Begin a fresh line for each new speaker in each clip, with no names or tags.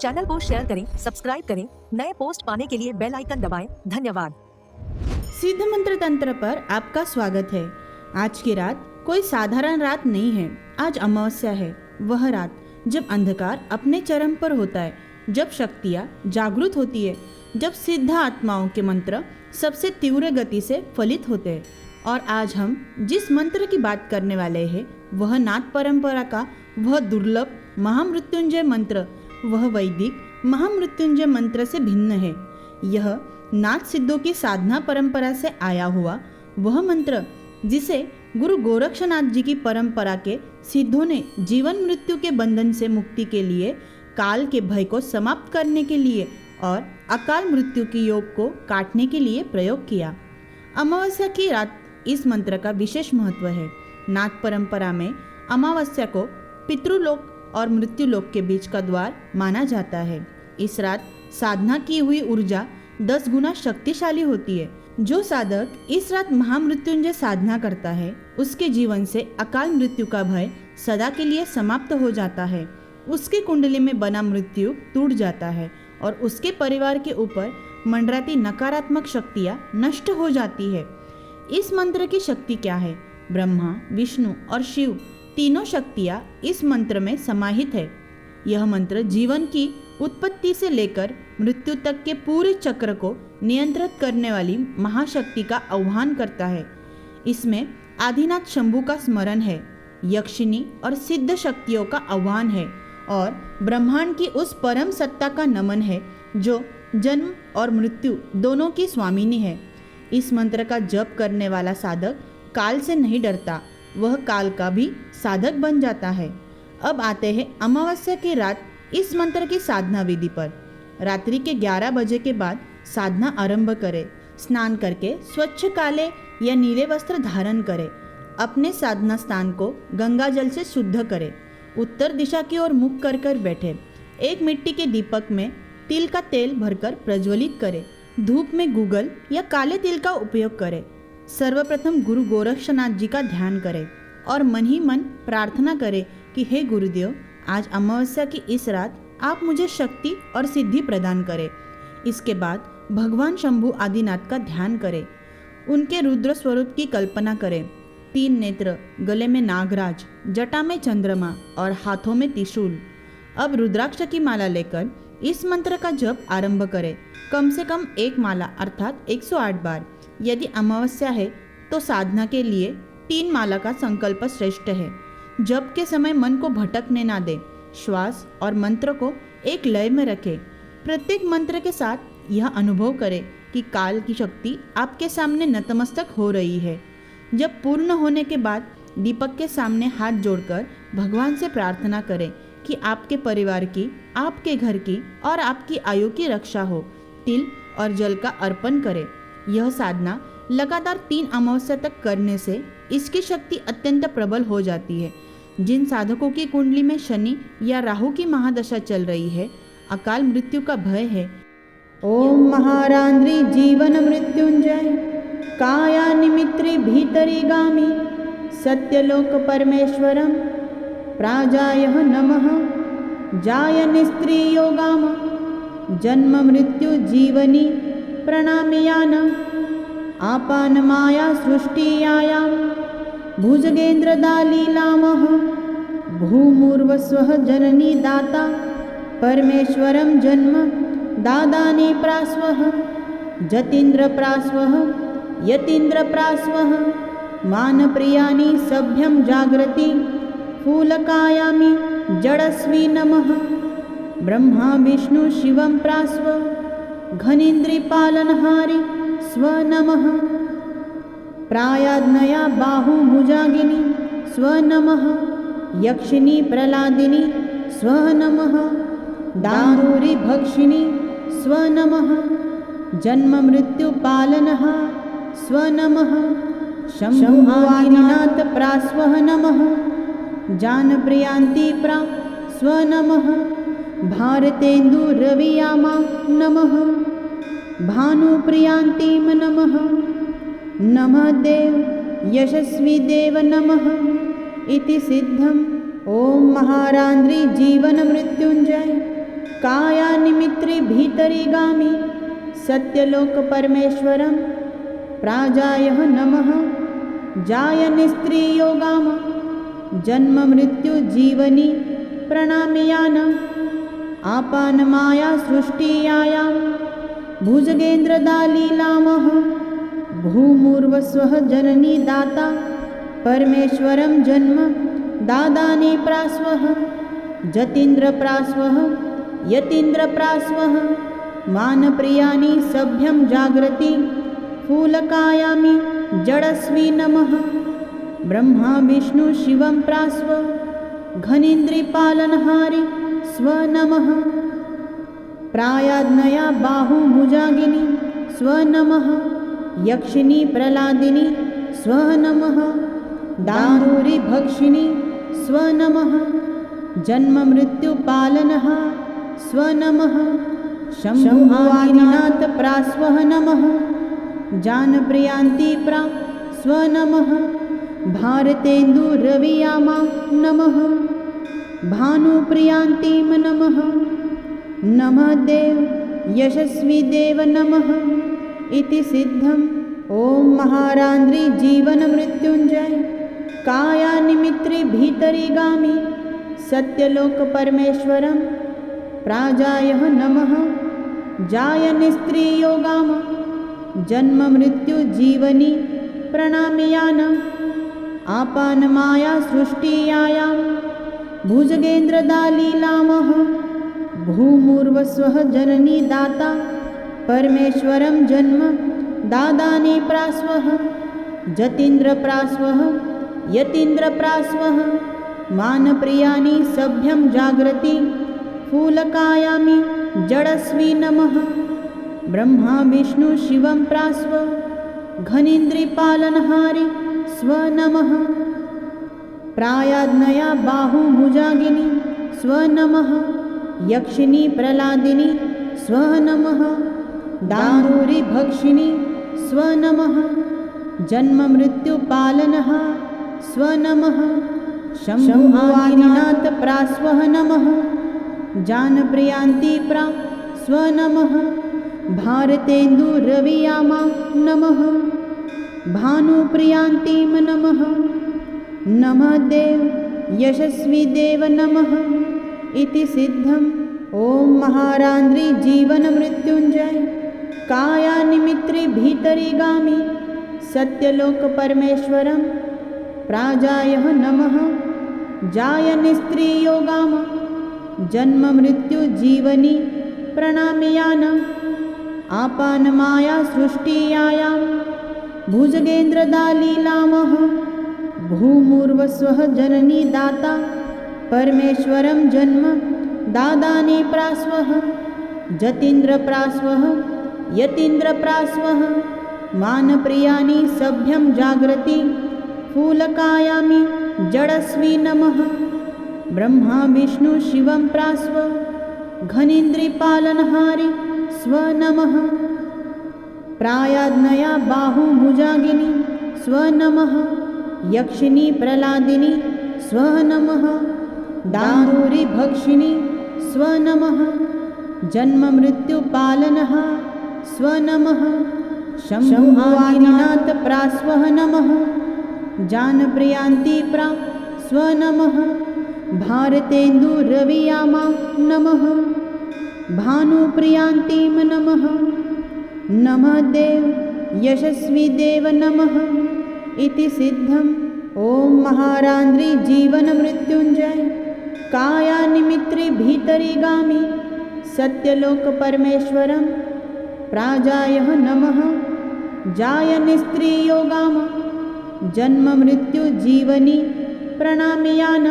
Channel को share करें, subscribe करें, नए पोस्ट पाने के लिए बेल आइकन दबाएं। धन्यवाद।
सिद्ध मंत्र तंत्र पर आपका स्वागत है। आज की रात कोई साधारण रात नहीं है। आज अमावस्या है, वह रात जब अंधकार अपने चरम पर होता है, जब शक्तियाँ जागृत होती है, जब सिद्ध आत्माओं के मंत्र सबसे तीव्र गति से फलित होते हैं। और आज हम जिस मंत्र की बात करने वाले हैं वह नाथ परंपरा का वह दुर्लभ महामृत्युंजय मंत्र, वह वैदिक महामृत्युंजय मंत्र से भिन्न है। यह नाथ सिद्धों की साधना परंपरा से आया हुआ वह मंत्र जिसे गुरु गोरक्षनाथ जी की परंपरा के सिद्धों ने जीवन मृत्यु के बंधन से मुक्ति के लिए, काल के भय को समाप्त करने के लिए और अकाल मृत्यु के योग को काटने के लिए प्रयोग किया। अमावस्या की रात इस मंत्र का विशेष महत्व है। नाथ परंपरा में अमावस्या को पितृलोक और मृत्युलोक के बीच का द्वार माना जाता है। इस रात साधना की हुई ऊर्जा 10 गुना शक्तिशाली होती है। जो साधक इस रात महामृत्युंजय साधना करता है उसके जीवन से अकाल मृत्यु का भय सदा के लिए समाप्त हो जाता है। उसकी कुंडली में बना मृत्यु टूट जाता है और उसके परिवार के ऊपर मंडराती नकारात्मक शक्तियाँ नष्ट हो जाती है। इस मंत्र की शक्ति क्या है? ब्रह्मा, विष्णु और शिव तीनों शक्तियाँ इस मंत्र में समाहित है। यह मंत्र जीवन की उत्पत्ति से लेकर मृत्यु तक के पूरे चक्र को नियंत्रित करने वाली महाशक्ति का आह्वान करता है। इसमें आदिनाथ शंभु का स्मरण है, यक्षिणी और सिद्ध शक्तियों का आह्वान है और ब्रह्मांड की उस परम सत्ता का नमन है जो जन्म और मृत्यु दोनों की स्वामिनी है। इस मंत्र का जप करने वाला साधक काल से नहीं डरता, वह काल का भी साधक बन जाता है। अब आते हैं अमावस्या की रात इस मंत्र की साधना विधि पर। रात्रि के 11 बजे के बाद साधना आरंभ करें। स्नान करके स्वच्छ काले या नीले वस्त्र धारण करें। अपने साधना स्थान को गंगा जल से शुद्ध करें। उत्तर दिशा की ओर मुख कर कर बैठे। एक मिट्टी के दीपक में तिल का तेल भरकर प्रज्वलित करें। धूप में गूगल या काले तिल का उपयोग करें। सर्वप्रथम गुरु गोरक्षनाथ जी का ध्यान करें और मन ही मन प्रार्थना करें कि हे गुरुदेव, आज अमावस्या की इस रात आप मुझे शक्ति और सिद्धि प्रदान करें। इसके बाद भगवान शंभु आदिनाथ का ध्यान करें। उनके रुद्र स्वरूप की कल्पना करें। 3 नेत्र, गले में नागराज, जटा में चंद्रमा और हाथों में त्रिशूल। अब रुद्राक्ष की माला लेकर इस मंत्र का जप आरंभ करें। कम से कम 1 माला अर्थात 108 बार। यदि अमावस्या है तो साधना के लिए 3 माला का संकल्प श्रेष्ठ है। जप के समय मन को भटकने ना दे। श्वास और मंत्र को एक लय में रखें। प्रत्येक मंत्र के साथ यह अनुभव करें कि काल की शक्ति आपके सामने नतमस्तक हो रही है। जब पूर्ण होने के बाद दीपक के सामने हाथ जोड़कर भगवान से प्रार्थना करें कि आपके परिवार की, आपके घर की और आपकी आयु की रक्षा हो। तिल और जल का अर्पण करें। यह साधना लगातार 3 अमावस्या तक करने से इसकी शक्ति अत्यंत प्रबल हो जाती है। जिन साधकों की कुंडली में शनि या राहु की महादशा चल रही है, अकाल मृत्यु का भय है, ओम महारांद्री जीवन मृत्युंजय काया निमित्री भीतरी गामी सत्यलोक परमेश्वरम प्राजायः नमः जाय निस्त्री योगाम जन्म मृत्यु जीवनी प्रणामयान आपान माया सृष्टियायां भुजगेन्द्रदालीलामः भूमुर्वस्वः जननी दाता परमेश्वरं जन्म दादानि प्रास्वः जतीन्द्र प्रास्वः यतीन्द्र प्रास्वः मानप्रियानि सभ्यं जागृति फूलकायामि जडस्वी नमः ब्रह्मा विष्णु शिवं प्रास्व घनीन्द्रिपालनहारि स्व नमः प्रायाज्ञया बाहुभुजागिनी स्व नमः यक्षिणी प्रलादिनी स्व नमः दारूरि भक्षिणी स्व नमः जन्म मृत्यु पालनः स्व नमः शंभु आदिनाथ प्रास्वः नमः जानप्रियांति प्रा स्व नमः भारतेन्दु रवियामा नमः भानुप्रियांतिम नमः नमः देव यशस्वी देव नमः इति सिद्धम्। ओम महारांद्री जीवन मृत्युंजय कायानिमित्रे भीतरि गामि सत्यलोकपरमेश्वरं प्राजायः नमः। जायनिस्त्रियोगाम जन्ममृत्युजीवनि प्रणामयान आपानमाया सृष्टियायां भुजगेन्द्रदालीलामः। भूमुर्वस्वः जननी दाता परमेश्वरं जन्म दादाने प्रास्वः। जतीन्द्रप्रास्वः यतीन्द्रप्रास्वः मानप्रियानि सभ्यं जागृति फूलकायामि जडस्वी नमः। ब्रह्मा विष्णु शिवं प्रास्व घनीन्द्रिपालनहारि स्व नमः। प्रायाज्ञया बाहुभुजागिनी स्व नमः। यक्षिणी प्रलादिनी स्व नमः। दारूरि भक्षिणी स्व नमः। जन्ममृत्युपालनः स्व नमः। शम्भुवादिनाथ प्रास्वः नमः। जानप्रियान्ति प्रा स्व नमः। भारतेन्दुरवियामा नमः। भानुप्रियान्तिं नमः। नमः देव यशस्वी देव नमः इति सिद्धम्। ॐ महारान्द्रि जीवनमृत्युञ्जय कायानिमित्रे भीतरि गामि सत्यलोकपरमेश्वरं प्राजायः नमः। जायनिस्त्रियोगाम जन्ममृत्युजीवनि प्रणामयान आपानमाया सृष्टियायां भुजगेन्द्रदालीलामः। भूमुर्वस्वः जननी दाता परमेश्वरं जन्म दादाने प्रास्वः। जतीन्द्रप्रास्वः यतीन्द्रप्रास्वः मानप्रियानि सभ्यं जागृति फूलकायामि जडस्वी नमः। ब्रह्मा विष्णु शिवं प्रास्व घनीन्द्रिपालनहारि स्व नमः। प्रायाज्ञया बाहुभुजागिनी स्व नमः। यक्षिणी प्रलादिनी स्व नमः। दारूरि भक्षिणी स्व नमः। जन्ममृत्युपालनः स्व नमः। शम्भुवादिनाथ प्रास्वः नमः। जानप्रियान्ति प्रा स्व नमः। भारतेन्दुरवियामा नमः। भानुप्रियान्तिं नमः। नमः देव यशस्वी देव नमः इति सिद्धम्। ॐ महारान्द्रि जीवनमृत्युञ्जय कायानिमित्रे भीतरि गामि सत्यलोकपरमेश्वरं प्राजायः नमः। जायनिस्त्रियोगाम जन्ममृत्युजीवनि प्रणामयान आपानमाया सृष्टियायां भुजगेन्द्रदालीलामः। भूमुर्वस्वः जननी दाता परमेश्वरं जन्म दादाने प्रास्वः। जतीन्द्रप्रास्वः यतीन्द्रप्रास्वः मानप्रियानि सभ्यं जागृति फूलकायामि जडस्वी नमः। ब्रह्मा विष्णु शिवं प्रास्व घनीन्द्रिपालनहारि स्व नमः। प्रायाज्ञया बाहुभुजागिनी स्व नमः। यक्षिणी प्रलादिनी स्व नमः। दारूरि भक्षिणी स्व नमः। जन्ममृत्युपालनः स्व नमः। शम्भुवादिनाथ प्रास्वः नमः। जानप्रियान्ति प्रा स्व नमः। भारतेन्दुरवियामा नमः। भानुप्रियान्तिं नमः। नमः देव यशस्वी देव नमः इति सिद्धम्। ॐ महारान्द्रि जीवनमृत्युञ्जय कायानिमित्रे भीतरि गामि सत्यलोकपरमेश्वरं प्राजायः नमः। जायनिस्त्रियोगाम जन्ममृत्युजीवनि प्रणामयान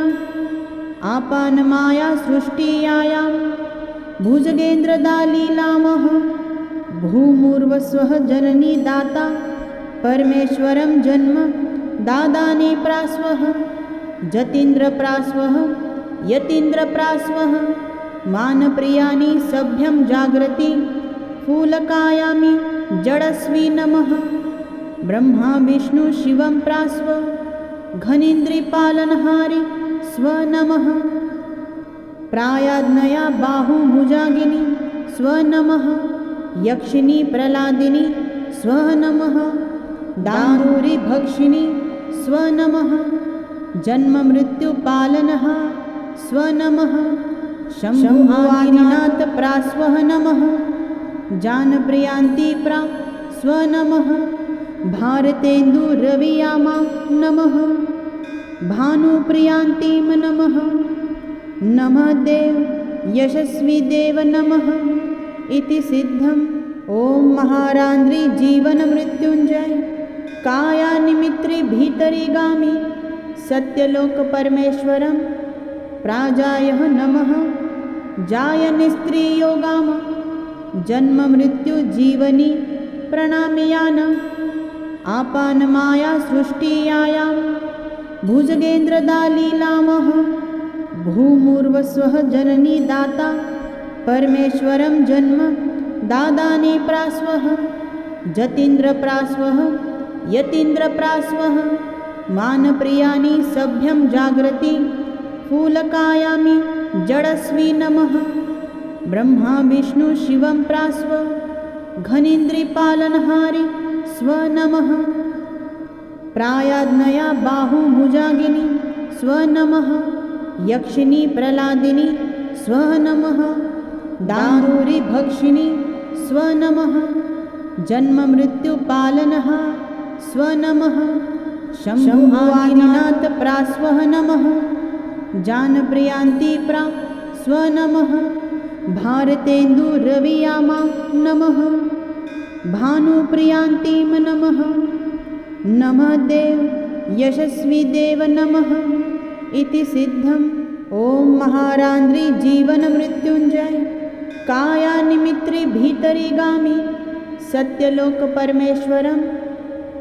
आपानमाया सृष्टियायां भुजगेन्द्रदालीलामः। भूमुर्वस्वः जननी दाता परमेश्वरं जन्म दादाने प्रास्वः। जतीन्द्रप्रास्वः यतीन्द्रप्रास्वः मानप्रियानि सभ्यं जागृति फूलकायामि जडस्वी नमः। ब्रह्मा विष्णु शिवं प्रास्व घनीन्द्रिपालनहारि स्व नमः। प्रायाज्ञया बाहुभुजागिनी स्वनमः। यक्षिणी प्रलादिनी स्वनमः। दारूरी भक्षिणी स्वनमः। जन्ममृत्युपालनः स्वनमः। शम्भुवादिनाथ प्रास्वः नमः। जानप्रियान्ति प्रा स्वनमः। भारतेन्दुरवियामा नमः। भानुप्रियान्तिम नमः। नमः देव यशस्वी देव नमः इति सिद्धम्। ॐ महारान्द्री जीवन मृत्युंजय कायानिमित्री भीतरी गामी सत्यलोक परमेश्वरं प्राजायः नमः। जायनिस्त्री योगाम जन्म मृत्यु जीवनी प्रणामयान आपानमाया सृष्टियायां भुजगेन्द्रदालीलामः। भूमुर्वस्वः जननी दाता परमेश्वरं जन्म दादानि प्रास्वः। जतीन्द्रप्रास्वः यतीन्द्रप्रास्वः मानप्रियानि सभ्यं जागृति फूलकायामि जडस्वी नमः। ब्रह्मा विष्णु शिवं प्रास्व घनीन्द्रिपालनहारि स्वनमः। प्रायाज्ञया बाहुभुजागिनी स्वनमः। यक्षिणी प्रलादिनी स्वनमः। दारूरी भक्षिणी स्वनमः। जन्ममृत्युपालनः स्वनमः। शम्भुवादिनाथ प्रास्वः नमः। जानप्रियान्ति प्रा स्वनमः। भारतेन्दुरवियामा नमः। भानुप्रियान्तिम नमः। नमः देव यशस्वी देव नमः इति सिद्धम्। ॐ महारान्द्री जीवन मृत्युंजय कायानिमित्री भीतरी गामी सत्यलोक परमेश्वरं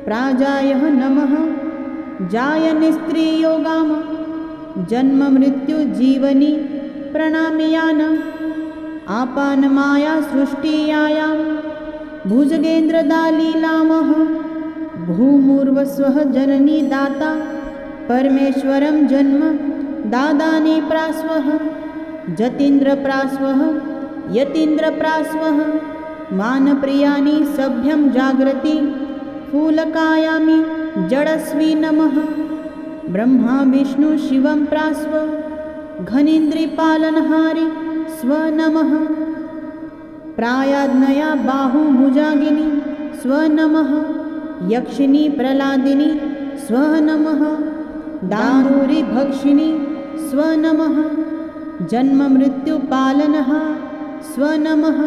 प्राजायः नमः। जायनिस्त्री योगाम जन्म मृत्यु जीवनी प्रणामयान आपानमाया सृष्टियायां भुजगेन्द्रदालीलामः। भूमुर्वस्वः जननी दाता परमेश्वरं जन्म दादानि प्रास्वः। जतीन्द्रप्रास्वः यतीन्द्रप्रास्वः मानप्रियानि सभ्यं जागृति फूलकायामि जडस्वी नमः। ब्रह्मा विष्णु शिवं प्रास्व घनीन्द्रिपालनहारि स्वनमः। प्रायाज्ञया बाहुभुजागिनी स्वनमः। यक्षिणी प्रलादिनी स्वनमः। दारूरी भक्षिणी स्वनमः। जन्ममृत्युपालनः स्वनमः।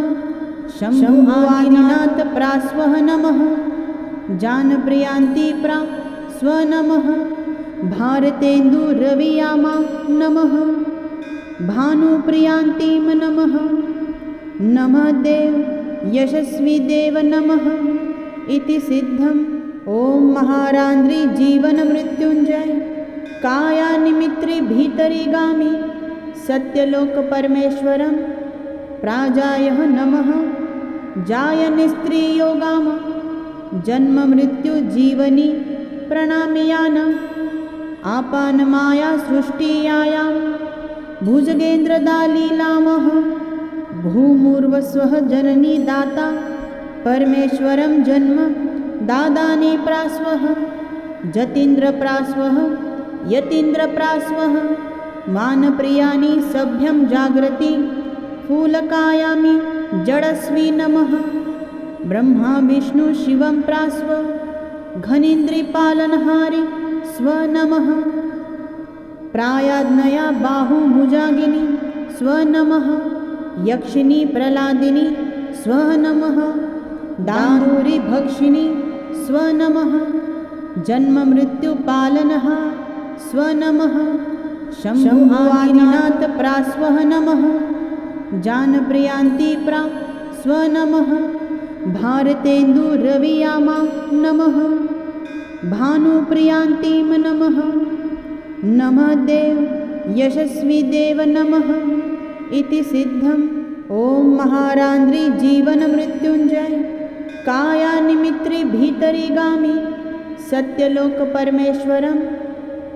शम्भुवादिनाथ प्रास्वः नमः। जानप्रियान्ति प्रा स्वनमः। भारतेन्दुरवियामा नमः। भानुप्रियान्तिम नमः। नमः देव यशस्वी देव नमः इति सिद्धम्। ॐ महारान्द्री जीवन मृत्युंजय कायानिमित्री भीतरी गामी सत्यलोक परमेश्वरं प्राजायः नमः। जायनिस्त्री योगाम जन्म मृत्यु जीवनी प्रणामयान आपानमाया सृष्टियायां भुजगेन्द्रदालीलामः। भूमुर्वस्वः जननी दाता परमेश्वरं जन्म दादानि प्रास्वः। जतीन्द्रप्रास्वः यतीन्द्रप्रास्वः मानप्रियानि सभ्यं जागृति फूलकायामि जडस्वी नमः। ब्रह्मा विष्णु शिवं प्रास्व घनीन्द्रिपालनहारि स्वनमः। प्रायाज्ञया बाहुभुजागिनी स्वनमः। यक्षिणी प्रलादिनी स्वनमः। दारूरी भक्षिणी स्वनमः। जन्ममृत्युपालनः स्वनमः। शम्भुवादिनाथ प्रास्वः नमः। जानप्रियान्ति प्रा स्वनमः। भारतेन्दुरवियामा नमः। भानुप्रियान्तिम नमः। नमः देव यशस्वी देव नमः इति सिद्धम्। ॐ महारान्द्री जीवन मृत्युंजय कायानिमित्री भीतरी गामी सत्यलोक परमेश्वरं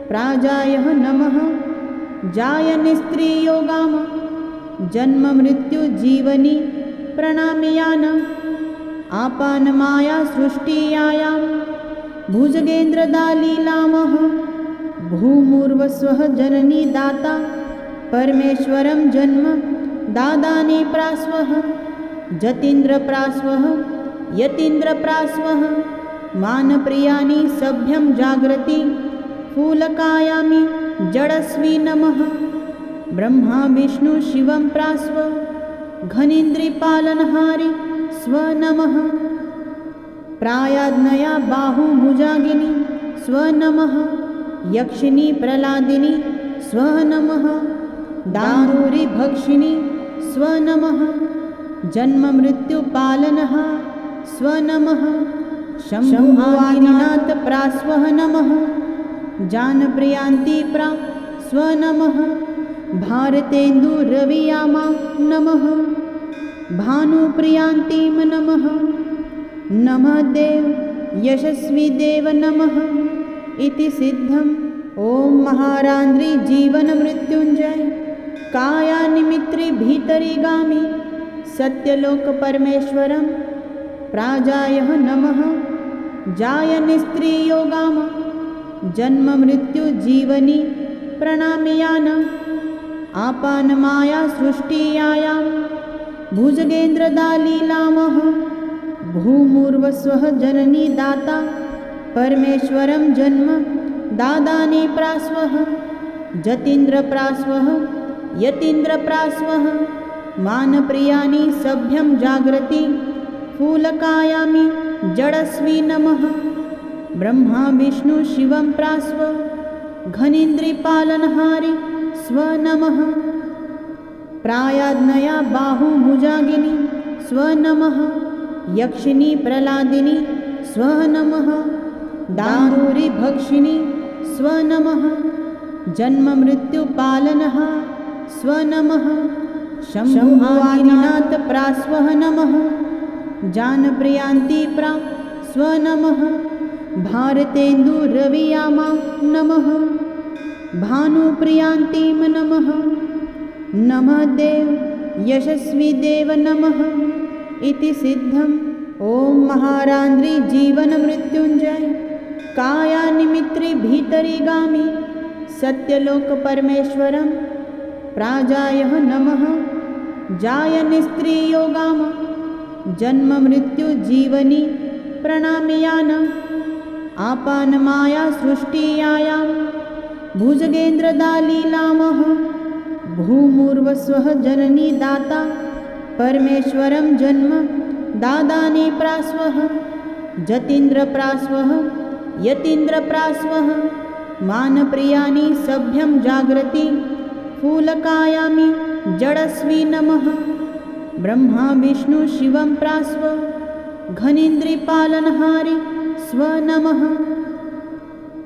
प्राजायः नमः। जायनिस्त्री योगाम जन्ममृत्युजीवनी प्रणाम्यान आपानमाया सृष्टियायां भुजगेन्द्रदालीलामः भूमुर्वस्वः जननी दाता परमेश्वरं जन्म दादाने प्रास्वः जतीन्द्रप्रास्वः यतीन्द्रप्रास्वः मानप्रियानि सभ्यं जागृति फूलकायामि जडस्वी नमः ब्रह्मा विष्णु शिवं प्रास्व घनीन्द्रिपालनहारि स्व नमः प्रायाज्ञया बाहुभुजागिनी स्व नमः यक्षिणी प्रलादिनी स्व नमः दारूरि भक्षिणी स्व नमः जन्ममृत्युपालनः स्व नमः शम्भुवादिनाथ प्रास्वः नमः जानप्रियान्ति प्रा स्व नमः भारतेन्दुरवियामा नमः भानुप्रियान्तिं नमः नमः देव यशस्वी देव नमः इति सिद्धम् ॐ महारान्द्रि जीवनमृत्युञ्जय कायानिमित्रि भीतरिगामि सत्यलोकपरमेश्वरं प्राजायः नमः जायनिस्त्रियोगाम जन्ममृत्युजीवनी प्रणाम्यान आपानमाया सृष्टियायां भुजगेन्द्रदालीलामः भूमुर्वस्वः जननी दाता परमेश्वरं जन्म दादाने प्रास्वः जतीन्द्रप्रास्वः यतीन्द्रप्रास्वः मानप्रियानि सभ्यं जागृति फूलकायामि जडस्वी नमः ब्रह्मा विष्णु शिवं प्रास्व घनीन्द्रिपालनहारि स्व नमः प्रायाज्ञया बाहुभुजागिनी स्व नमः यक्षिणी प्रलादिनी स्व नमः दारूरि भक्षिणी स्व नमः जन्ममृत्युपालनः स्व नमः शम्भुवादिनाथ प्रास्वः नमः जानप्रियान्ति प्रा स्व नमः भारतेन्दुरवियामा नमः भानुप्रियान्तिं नमः नमः देव यशस्वी देव नमः इति सिद्धम् ॐ महारान्द्रि जीवनमृत्युञ्जय कायानिमित्रि भीतरिगामि सत्यलोकपरमेश्वरं प्राजायः नमः जायनिस्त्रियोगाम जन्ममृत्युजीवनी प्रणाम्यान आपानमाया सृष्टियायां भुजगेन्द्रदालीलामः भूमुर्वस्वः जननी दाता परमेश्वरं जन्म दादाने प्रास्वः जतीन्द्रप्रास्वः यतीन्द्रप्रास्वः मानप्रियानि सभ्यं जागृति फूलकायामि जडस्वी नमः ब्रह्मा विष्णु शिवं प्रास्व घनीन्द्रिपालनहारि स्व नमः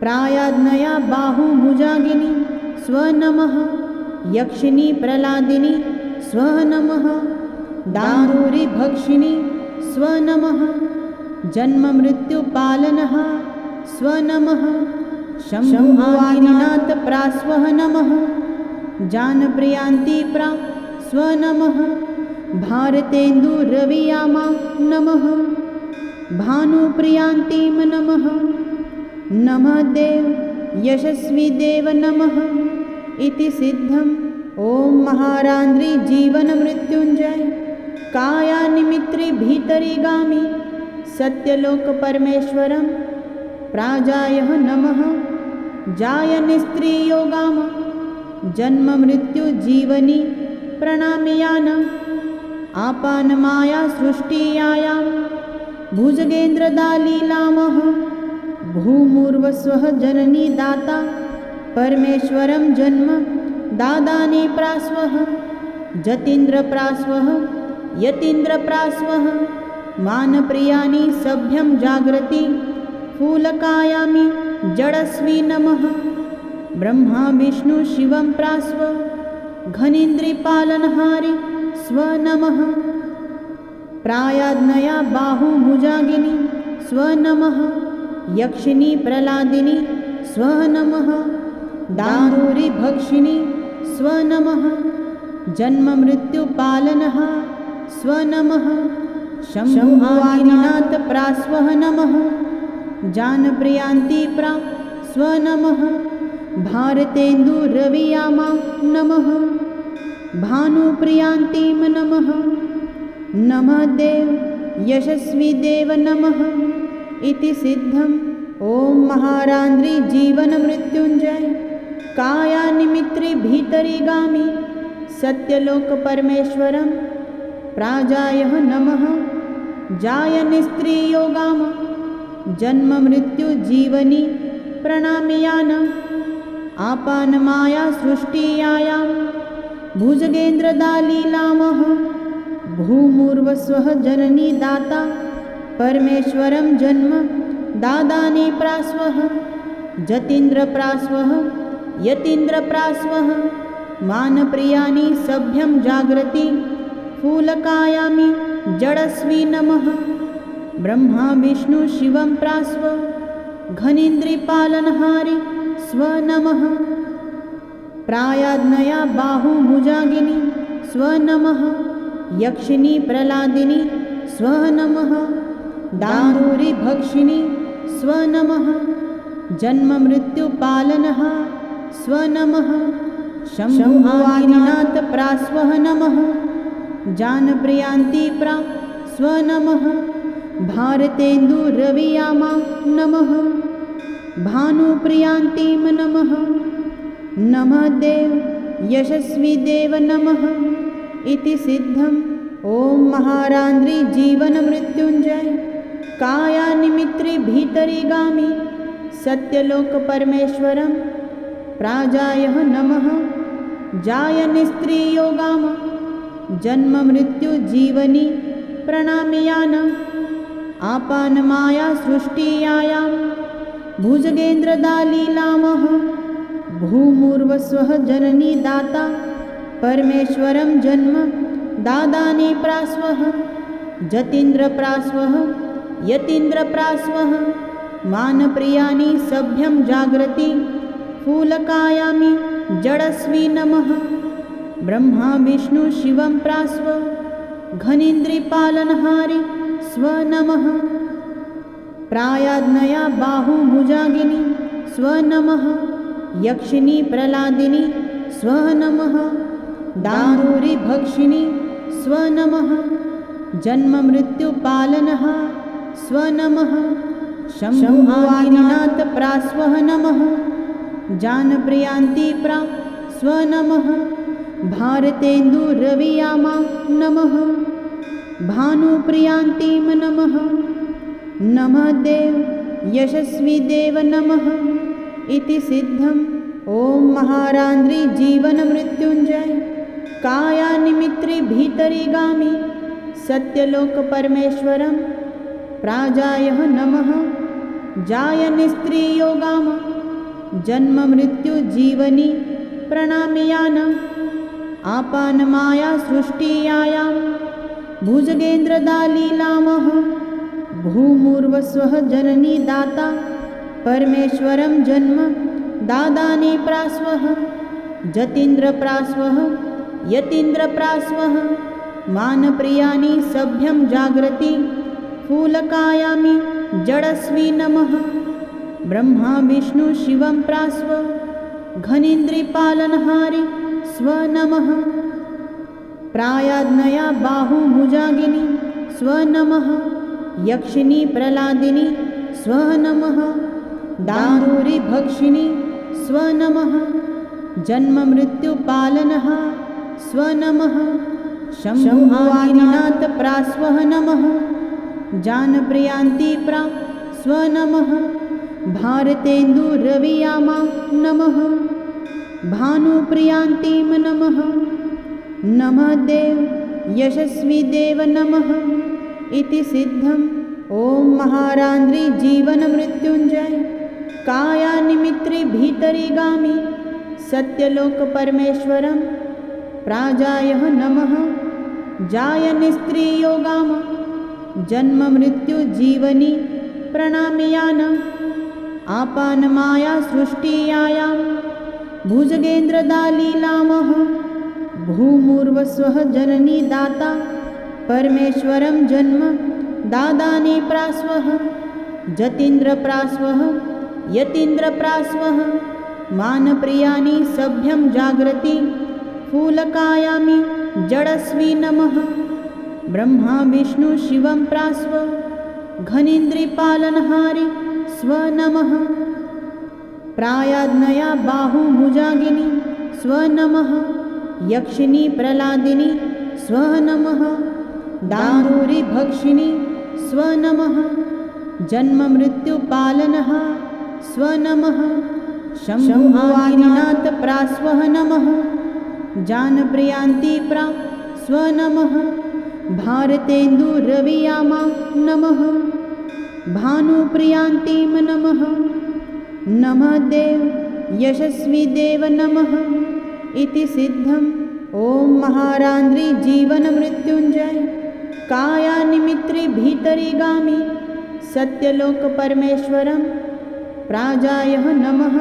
प्रायाज्ञया बाहुभुजागिनी स्व नमः यक्षिणी प्रलादिनी स्व नमः दारूरि भक्षिणी स्व नमः जन्ममृत्युपालनः स्व नमः शम्भुवादिनाथ प्रास्वः नमः जानप्रियान्ति प्रा स्व नमः भारतेन्दुरवियामा नमः भानुप्रियान्तिं नमः नमः देव यशस्वी देव नमः इति सिद्धम् ॐ महारान्द्रि जीवनमृत्युञ्जय कायानिमित्रि भीतरिगामि सत्यलोकपरमेश्वरं प्राजायः नमः जायनिस्त्रियोगाम जन्ममृत्युजीवनी प्रणाम्यान आपानमाया सृष्टियायां भुजगेन्द्रदालीलामः भूमुर्वस्वः जननी दाता परमेश्वरं जन्म दादाने प्रास्वः जतीन्द्रप्रास्वः यतीन्द्रप्रास्वः मानप्रियानि सभ्यं जागृति फूलकायामि जडस्वी नमः ब्रह्मा विष्णु शिवं प्रास्व घनीन्द्रिपालनहारि स्व नमः प्रायाज्ञया बाहुभुजागिनी स्व नमः यक्षिणी प्रलादिनी स्व नमः दारूरि भक्षिणी स्व नमः जन्ममृत्युपालनः स्वनमः शम्भुवादिनाथ प्रास्वः नमः जानप्रियान्तिप्रा स्वनमः भारतेन्दुरवियामा नमः भानुप्रियान्तिं नमः नमः देव यशस्वी देव नमः इति सिद्धम्। ॐ महारान्द्री जीवनमृत्युञ्जय कायानिमित्रि भीतरिगामि सत्यलोकपरमेश्वरं प्राजायः नमः जायनिस्त्रियोगाम जन्ममृत्युजीवनि प्रणामयान आपानमाया सृष्टियायां भुजगेन्द्रदालीलामः भूमुर्वस्वः जननी दाता परमेश्वरं जन्म दादानि प्रास्वः जतीन्द्रप्रास्वः यतीन्द्रप्रास्वः मानप्रियानि सभ्यं जाग्रति फूलकायामि जडस्वी नमः ब्रह्मा विष्णु शिवं प्रास्व घनीन्द्रिपालनहारि स्वनमः प्रायाज्ञया बाहुभुजागिनी स्वनमः यक्षिणी प्रलादिनी स्वनमः दारूरि भक्षिणी स्वनमः जन्ममृत्युपालनः स्वनमः शम्भुवादिनाथ प्रास्वः नमः जानप्रियान्तिप्रा स्वनमः भारतेन्दुरवियामा नमः भानुप्रियान्तिं नमः नमः देव यशस्वी देव नमः इति सिद्धम्। ॐ महारान्द्री जीवनमृत्युञ्जय कायानिमित्रि भीतरिगामि सत्यलोकपरमेश्वरं प्राजायः नमः जायनिस्त्रियोगाम जन्ममृत्युजीवनि प्रणामयान आपानमाया सृष्टियायां भुजगेन्द्रदालीलामः भूमुर्वस्वः जननी दाता परमेश्वरं जन्म दादानि प्रास्वः जतीन्द्रप्रास्वः यतीन्द्रप्रास्वः मानप्रियानि सभ्यं जाग्रति फूलकायामि जडस्वी नमः ब्रह्मा विष्णु शिवं प्रास्व घनीन्द्रिपालनहारि स्वनमः प्रायाज्ञया बाहुभुजागिनी स्वनमः यक्षिणी प्रलादिनी स्वनमः दारूरि भक्षिणी स्वनमः जन्ममृत्युपालनः स्वनमः शम्भुवादिनाथ प्रास्वः नमः जानप्रियान्तिप्रा स्वनमः भारतेन्दुरवियामा नमः भानुप्रियान्तिं नमः नमः देव यशस्वी देव नमः इति सिद्धम्। ॐ महारान्द्री जीवनमृत्युञ्जय कायानिमित्रि भीतरिगामि सत्यलोकपरमेश्वरं प्राजायः नमः जायनिस्त्रियोगाम जन्ममृत्युजीवनि प्रणामयान आपानमाया सृष्टियायां भुजगेन्द्रदालीलामः भूमुर्वस्वः जननी दाता परमेश्वरं जन्म दादानि प्रास्वः जतीन्द्रप्रास्वः यतीन्द्रप्रास्वः मानप्रियानि सभ्यं जाग्रति फूलकायामि जडस्वी नमः ब्रह्मा विष्णु शिवं प्रास्व घनीन्द्रिपालनहारि स्वनमः प्रायाज्ञया बाहुभुजागिनी स्वनमः यक्षिणी प्रलादिनी स्वनमः दारूरि भक्षिणी स्वनमः जन्ममृत्युपालनः स्वनमः शम्भुवादिनाथ प्रास्वः नमः जानप्रियान्तिप्रा स्वनमः भारतेन्दुरवियामा नमः भानुप्रियान्तिं नमः नमः देव यशस्वी देव नमः इति सिद्धम्। ॐ महारान्द्री जीवनमृत्युञ्जय कायानिमित्रि भीतरिगामि सत्यलोकपरमेश्वरं प्राजायः नमः जायनिस्त्रियोगाम जन्ममृत्युजीवनि प्रणामयान आपानमाया सृष्टियायां भुजगेन्द्रदालीलामः भूमुर्वस्वः जननी दाता परमेश्वरं जन्म दादाने प्रास्वः जतीन्द्रप्रास्वः यतीन्द्रप्रास्वः मानप्रियानि सभ्यं जागृति फूलकायामि जडस्वी नमः ब्रह्मा विष्णु शिवं प्रास्व घनीन्द्रिपालनहारि स्व नमः प्रायाज्ञया बाहुभुजागिनी स्व नमः यक्षिणी प्रलादिनी स्व नमः दारूरि भक्षिणी स्व नमः जन्ममृत्युपालनः स्व नमः शम्भुवादिनाथ प्रास्वः नमः जानप्रियान्ति प्रा स्व नमः भारतेन्दुरवियामा नमः भानुप्रियान्तिं नमः नमः देव यशस्वी देव नमः इति सिद्धम् ॐ महारान्द्रि जीवनमृत्युञ्जय कायानिमित्रि भीतरिगामि सत्यलोकपरमेश्वरं प्राजायः नमः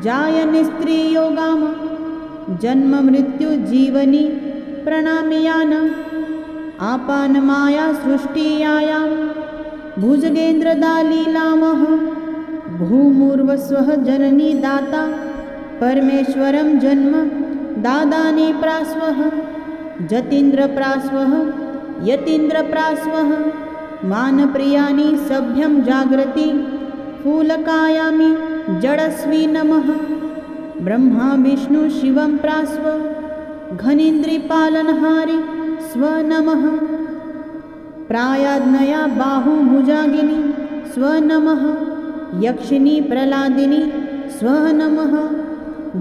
जायनिस्त्रियोगाम जन्ममृत्युजीवनि प्रणामयान आपानमाया सृष्टियायां भुजगेन्द्रदालीलामः भूमुर्वस्वः जननी दाता परमेश्वरं जन्म दादाने प्रास्वः जतीन्द्रप्रास्वः यतीन्द्रप्रास्वः मानप्रियानि सभ्यं जागृति फूलकायामि जडस्वी नमः ब्रह्मा विष्णु शिवं प्रास्व घनीन्द्रिपालनहारि स्व नमः प्रायाज्ञया बाहुभुजागिनी स्व नमः यक्षिणी प्रलादिनी स्व नमः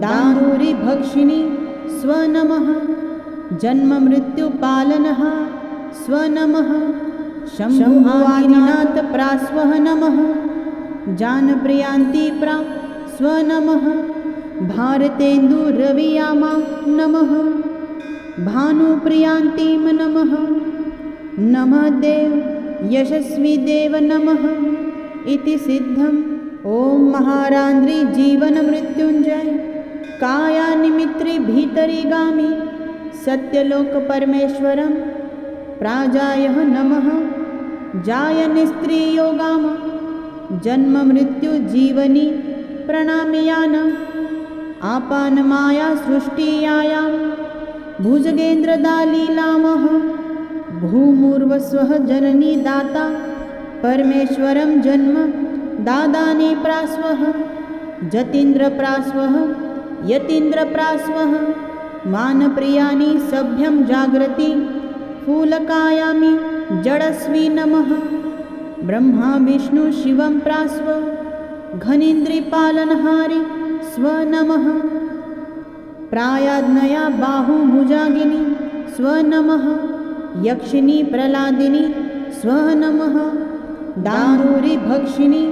दारूरि भक्षिणी स्व नमः जन्ममृत्युपालनः स्व नमः शम्भुवादिनाथ प्रास्वः नमः जानप्रियान्ति प्रा स्व नमः भारतेन्दुरवियामा नमः भानुप्रियान्तिं नमः नमः देव यशस्वी देव नमः इति सिद्धम् ॐ महारान्द्रि जीवनमृत्युञ्जय कायानिमित्रि भीतरिगामि सत्यलोकपरमेश्वरं प्राजायः नमः जायनिस्त्रियोगाम जन्ममृत्युजीवनि प्रणामयान आपानमाया सृष्टियायां भुजगेन्द्रदालीलामः भूमुर्वस्वः जननी दाता परमेश्वरं जन्म दादाने प्रास्वः जतीन्द्रप्रास्वः यतीन्द्रप्रास्वः मानप्रियानि सभ्यं जागृति फूलकायामि जडस्वी नमः ब्रह्मा विष्णु शिवं प्रास्व घनीन्द्रिपालनहारि स्व नमः प्रायाज्ञया बाहुभुजागिनी स्व नमः यक्षिणी प्रलादिनी स्व नमः दारूरि भक्षिणी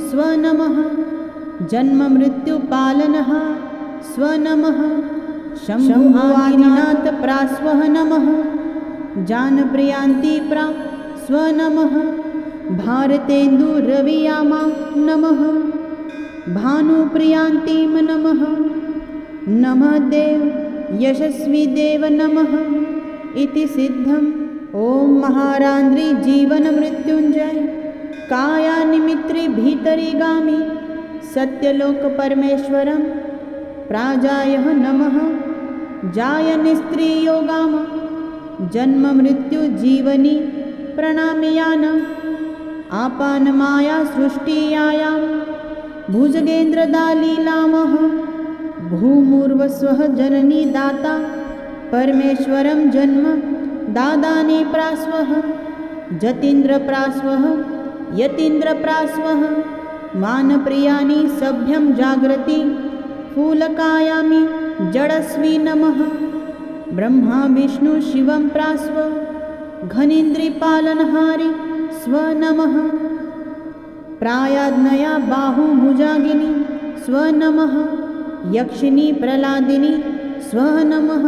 स्व नमः जन्ममृत्युपालनः स्व नमः शम्भुवादिनाथ प्रास्वः नमः जानप्रियान्ति प्रा स्व नमः भारतेन्दुरवियामा नमः भानुप्रियान्तिं नमः नमः देव यशस्वी देव नमः इति सिद्धम् ॐ महारान्द्रि जीवनमृत्युञ्जय कायानिमित्रि भीतरिगामि सत्यलोकपरमेश्वरं प्राजायः नमः जायनिस्त्रियोगाम जन्ममृत्युजीवनि प्रणामयान आपानमाया सृष्टियायां भुजगेन्द्रदालीलामः भूमुर्वस्वः जननी दाता परमेश्वरं जन्म दादाने प्रास्वः जतीन्द्रप्रास्वः यतीन्द्रप्रास्वः मानप्रियानि सभ्यं जागृति फूलकायामि जडस्वी नमः ब्रह्मा विष्णु शिवं प्रास्व घनीन्द्रिपालनहारि स्व नमः प्रायाज्ञया बाहुभुजागिनी स्व नमः यक्षिणी प्रलादिनी स्व नमः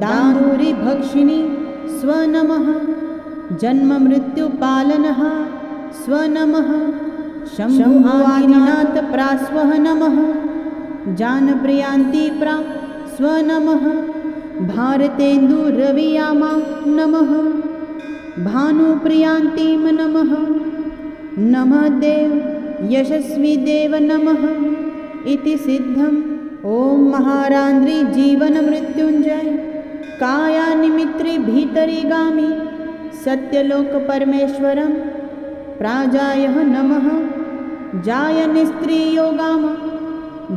दारूरि भक्षिणी स्व नमः जन्ममृत्युपालनः स्व नमः शम्भुवादिनाथ प्रास्वः नमः जानप्रियान्ति प्रा स्व नमः भारतेन्दुरवियामा नमः। भानुप्रियान्तीं नमः। नमः देव यशस्वी देव नमः इति सिद्धम्। ॐ महारान्द्री जीवनमृत्युञ्जय कायानिमित्रे भीतरिगामि सत्यलोक परमेश्वरं प्राजायः नमः। जायनिस्त्रियोगाम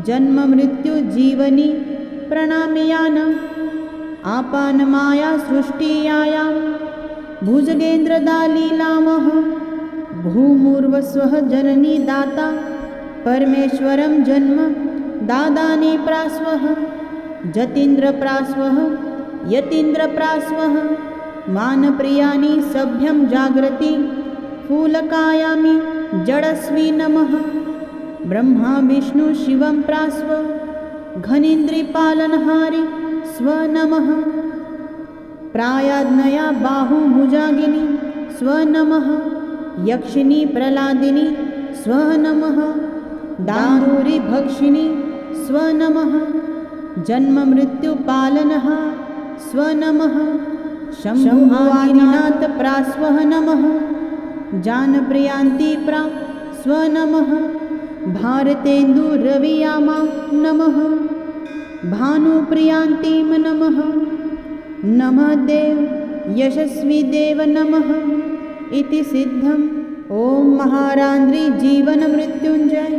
जन्ममृत्युजीवनि प्रणामयान आपानमाया सृष्टियायां भुजगेन्द्रदालीलामः। भूमुर्वस्वः जननी दाता परमेश्वरं जन्म दादानि प्रास्वः। जतीन्द्रप्रास्वः यतीन्द्रप्रास्वः मानप्रियानि सभ्यं जाग्रति फूलकायामि जडस्वी नमः। ब्रह्मा विष्णु शिवं प्रास्व घनीन्द्रिपालनहारि स्व नमः। प्रायाज्ञया बाहुभुजागिनी स्व नमः। यक्षिणी प्रलादिनी स्व नमः। दारूरि भक्षिणी स्व नमः। जन्ममृत्युपालनः स्व नमः। शम्भुवादिनाथ प्रास्वः नमः। जानप्रियान्ति प्रा स्व नमः। भारतेन्दुरवियामा नमः। भानुप्रियान्तीं नमः। नमः देव यशस्वी देव नमः इति सिद्धम्। ॐ महारान्द्री जीवनमृत्युञ्जय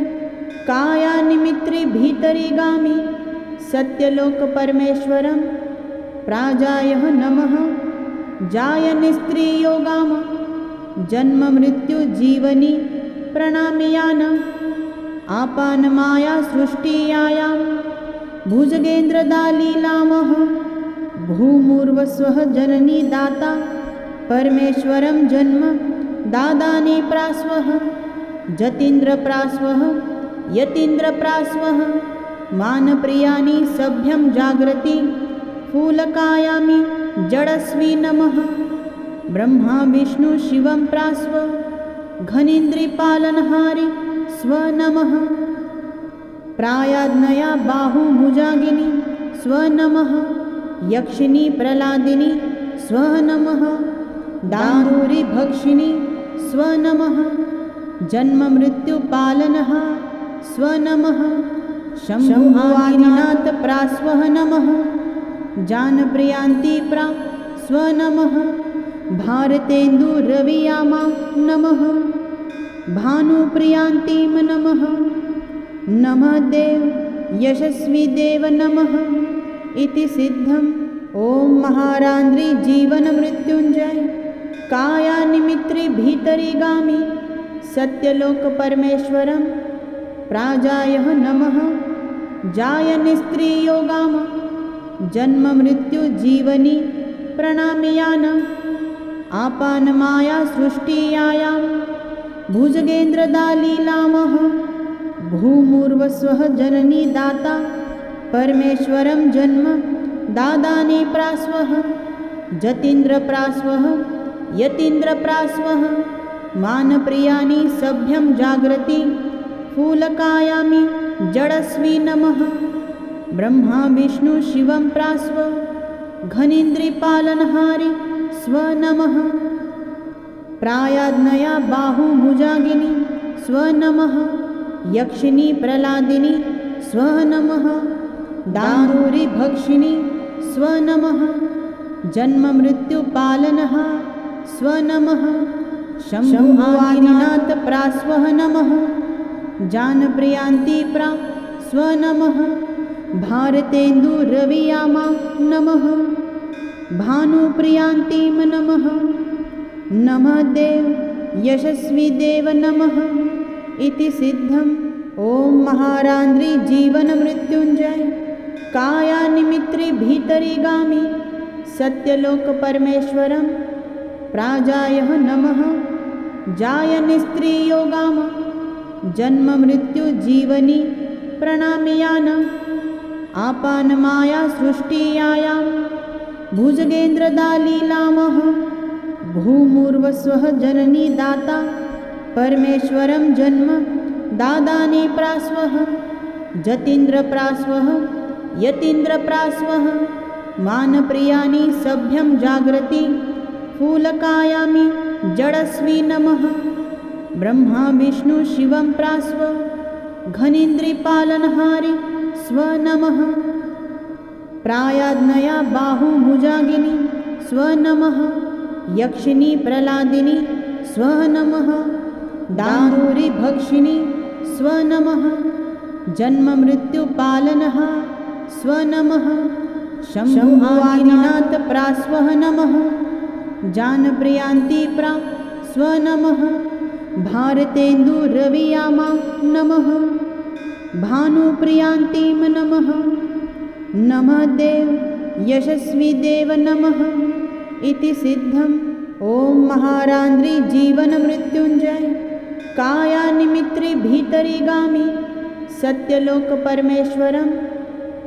कायानिमित्रे भीतरिगामि सत्यलोक परमेश्वरं प्राजायः नमः। जायनिस्त्रियोगाम जन्ममृत्युजीवनि प्रणामयान आपानमाया सृष्टियायां भुजगेन्द्रदालीलामः। भूमुर्वस्वः जननी दाता परमेश्वरं जन्म दादानि प्रास्वः। जतीन्द्रप्रास्वः यतीन्द्रप्रास्वः मानप्रियानि सभ्यं जाग्रति फूलकायामि जडस्वी नमः। ब्रह्मा विष्णु शिवं प्रास्व घनीन्द्रिपालनहारि स्व नमः। प्रायाज्ञया बाहुभुजागिनी स्व नमः। यक्षिणी प्रलादिनी स्व नमः। दारूरि भक्षिणी स्व नमः। जन्ममृत्युपालनः स्व नमः। शम्भुवादिनाथ प्रास्वः नमः। जानप्रियान्ति प्रा स्व नमः। भारतेन्दुरवियामा नमः। भानुप्रियान्तीं नमः। नमः देव यशस्वी देव नमः इति सिद्धम्। ॐ महारान्द्री जीवनमृत्युञ्जय कायानिमित्रे भीतरिगामि सत्यलोक परमेश्वरं प्राजायः नमः। जायनिस्त्रियोगाम जन्ममृत्युजीवनि प्रणामयान आपानमाया सृष्टियायां भुजगेन्द्रदालीलामः। भूमुर्वस्वः जननी दाता परमेश्वरं जन्म दादानि प्रास्वः। जतीन्द्रप्रास्वः यतीन्द्रप्रास्वः मानप्रियानि सभ्यं जाग्रति फूलकायामि जडस्वी नमः। ब्रह्मा विष्णु शिवं प्रास्व घनीन्द्रिपालनहारि स्व नमः। प्रायाज्ञया बाहुभुजागिनी स्व नमः। यक्षिणी प्रलादिनी स्व नमः। दारूरि भक्षिणी स्व नमः। जन्ममृत्युपालनः स्व नमः। शम्भुवादिनाथ प्रास्वः नमः। जानप्रियान्ति प्रा स्व नमः। भारतेन्दुरवियामा नमः। भानुप्रियान्तीं नमः। नमः देव यशस्वी देव नमः इति सिद्धम्। ॐ महारान्द्री जीवनमृत्युञ्जय कायानिमित्रे भीतरिगामि सत्यलोक परमेश्वरं प्राजायः नमः। जायनिस्त्रियोगाम जन्ममृत्युजीवनि प्रणामयान आपानमाया सृष्टियायां भुजगेन्द्रदालीलामः। भूमुर्वस्वः जननी दाता परमेश्वरं जन्म दादानि प्रास्वः। जतीन्द्रप्रास्वः यतीन्द्रप्रास्वः मानप्रियानि सभ्यं जागृति फूलकायामि जडस्वी नमः। ब्रह्मा विष्णु शिवं प्रास्व घनीन्द्रिपालनहारि स्व नमः। प्रायाज्ञया बाहुभुजागिनी स्व नमः। यक्षिणी प्रलादिनी स्व नमः। दारूरि भक्षिणी स्व नमः। जन्ममृत्युपालनः स्व नमः। शम्भुवादिनाथ प्रास्वः नमः। जानप्रियान्ति प्रा स्व नमः। भारतेन्दुरवियामा नमः। भानुप्रियान्तिं नमः। नमः देव यशस्वी देव नमः इति सिद्धम्। ॐ महारान्द्रि जीवनमृत्युञ्जय कायानिमित्रि भीतरिगामि सत्यलोकपरमेश्वरं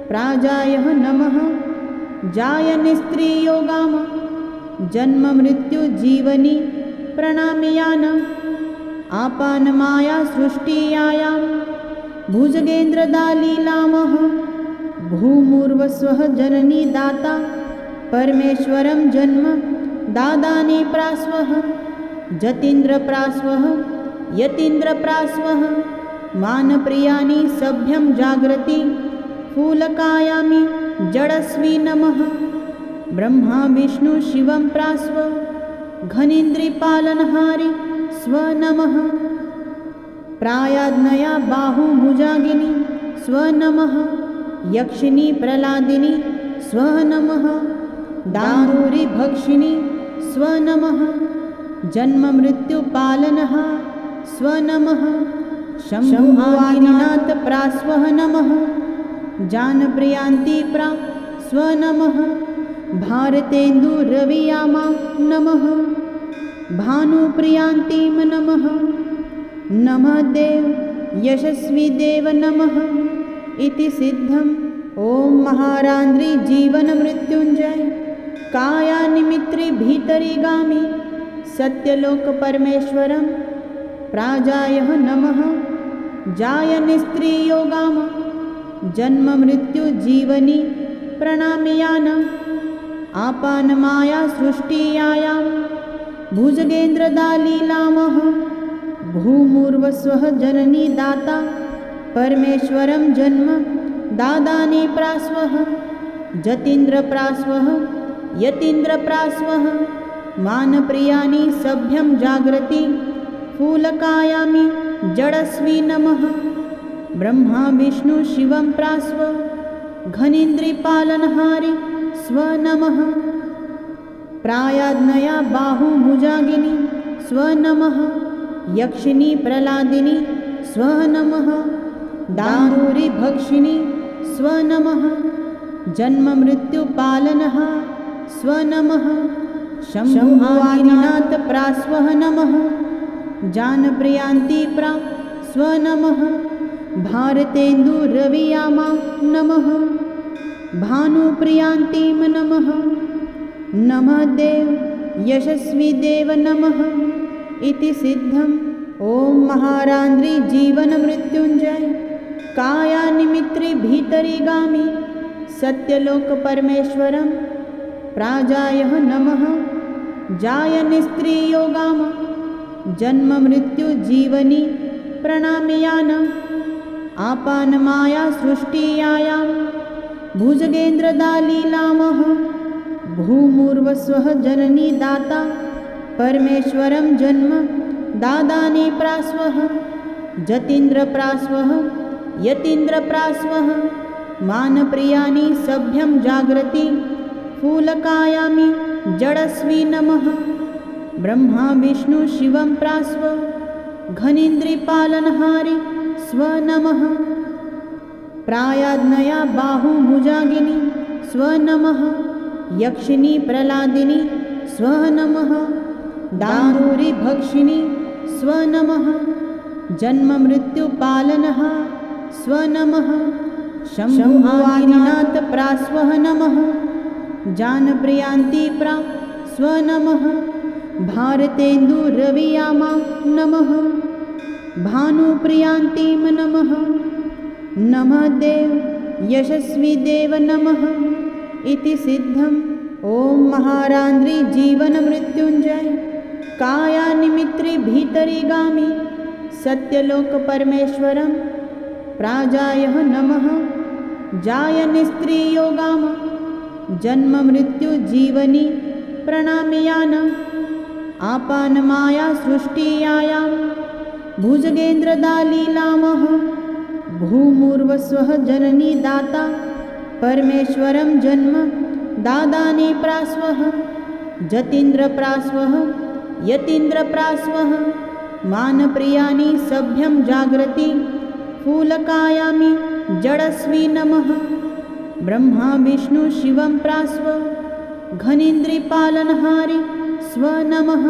प्राजायः नमः। जायनिस्त्रियोगाम जन्ममृत्युजीवनि प्रणामयान आपानमाया सृष्टियायां भुजगेन्द्रदालीलामः। भूमुर्वस्वः जननी दाता परमेश्वरं जन्म दादानि प्रास्वः। जतीन्द्रप्रास्वः यतीन्द्रप्रास्वः मानप्रियानि सभ्यं जागृति फूलकायामि जडस्वी नमः। ब्रह्मा विष्णु शिवं प्रास्व घनीन्द्रिपालनहारि स्व नमः। प्रायाज्ञया बाहुभुजागिनी स्व नमः। यक्षिणी प्रलादिनी स्व नमः। दारूरि भक्षिणी स्व नमः। जन्ममृत्युपालनः स्व नमः। शम्भुवादिनाथ प्रास्वः नमः। जानप्रियान्ति प्रा स्व नमः। भारतेन्दुरवियामा नमः। भानुप्रियान्तिं नमः। नमः देव यशस्वी देव नमः इति सिद्धम्। ॐ महारान्द्रि जीवनमृत्युञ्जय कायानिमित्रि भीतरिगामि सत्यलोकपरमेश्वरं प्राजायः नमः। जायनिस्त्रियोगाम जन्ममृत्युजीवनि प्रणामयान आपानमाया सृष्टियायां भुजगेन्द्रदालीलामः। भूमुर्वस्वः जननी दाता परमेश्वरं जन्म दादानि प्रास्वः। जतीन्द्रप्रास्वः यतीन्द्रप्रास्वः मानप्रियानि सभ्यं जागृति फूलकायामि जडस्वी नमः। ब्रह्मा विष्णु शिवं प्रास्व घनीन्द्रिपालनहारि स्व नमः। प्रायाज्ञया बाहुभुजागिनी स्व नमः। यक्षिणी प्रलादिनी स्व नमः। दारूरि भक्षिणी स्व नमः। जन्ममृत्युपालनः स्व नमः। शम्भुवादिनाथ प्रास्वः नमः। जानप्रियान्ति प्रा स्व नमः। भारतेन्दुरवियामा नमः। भानुप्रियान्तिं नमः। नमः देव यशस्वी देव नमः इति सिद्धम्। ॐ महारान्द्रि जीवनमृत्युञ्जय कायानिमित्रि भीतरिगामि सत्यलोकपरमेश्वरं प्राजायः नमः। जायनिस्त्रियोगाम जन्ममृत्युजीवनि प्रणामयान आपानमाया सृष्टियायां भुजगेन्द्रदालीलामः। भूमुर्वस्वः जननी दाता परमेश्वरं जन्म दादानि प्रास्वः। जतीन्द्रप्रास्वः यतीन्द्रप्रास्वः मानप्रियानि सभ्यं जागृति फूलकायामि जडस्वी नमः। ब्रह्मा विष्णु शिवं प्रास्व घनीन्द्रिपालनहारि स्व नमः। प्रायाज्ञया बाहुभुजागिनी स्व नमः। यक्षिणी प्रलादिनी स्व नमः। दारूरि भक्षिणी स्व नमः। जन्ममृत्युपालनः स्व नमः। शम्भुवादिनाथ प्रास्वः नमः। जानप्रियान्ति प्रा स्व नमः। भारतेन्दुरवियामा नमः। भानुप्रियान्तिं नमः। नमः देव यशस्वी देव नमः इति सिद्धम्। ॐ महारान्द्रि जीवनमृत्युञ्जय कायानिमित्रि भीतरिगामि सत्यलोकपरमेश्वरं प्राजायः नमः। जायनिस्त्रियोगाम जन्ममृत्युजीवनि प्रणामयान आपानमाया सृष्टियायां भुजगेन्द्रदालीलामः। भूमुर्वस्वः जननी दाता परमेश्वरं जन्म दादाने प्रास्वः। जतीन्द्रप्रास्वः यतीन्द्रप्रास्वः मानप्रियानि सभ्यं जाग्रति फूलकायामि जडस्वी नमः। ब्रह्मा विष्णु शिवं प्रास्व घनीन्द्रिपालनहारि स्व नमः।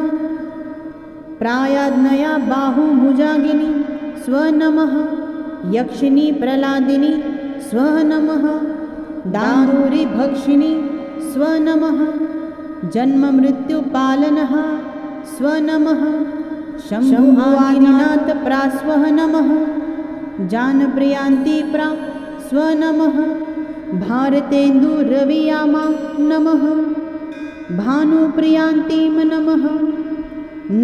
प्रायाज्ञया बाहुभुजागिनी स्व नमः। यक्षिणी प्रलादिनी स्व नमः। दारूरि भक्षिणी स्व नमः। जन्ममृत्युपालनः स्व नमः। शम्भुवादिनाथ प्रास्वः नमः। जानप्रियान्ति प्रा स्व नमः। भारतेन्दुरवियामा नमः। भानुप्रियान्तिं नमः।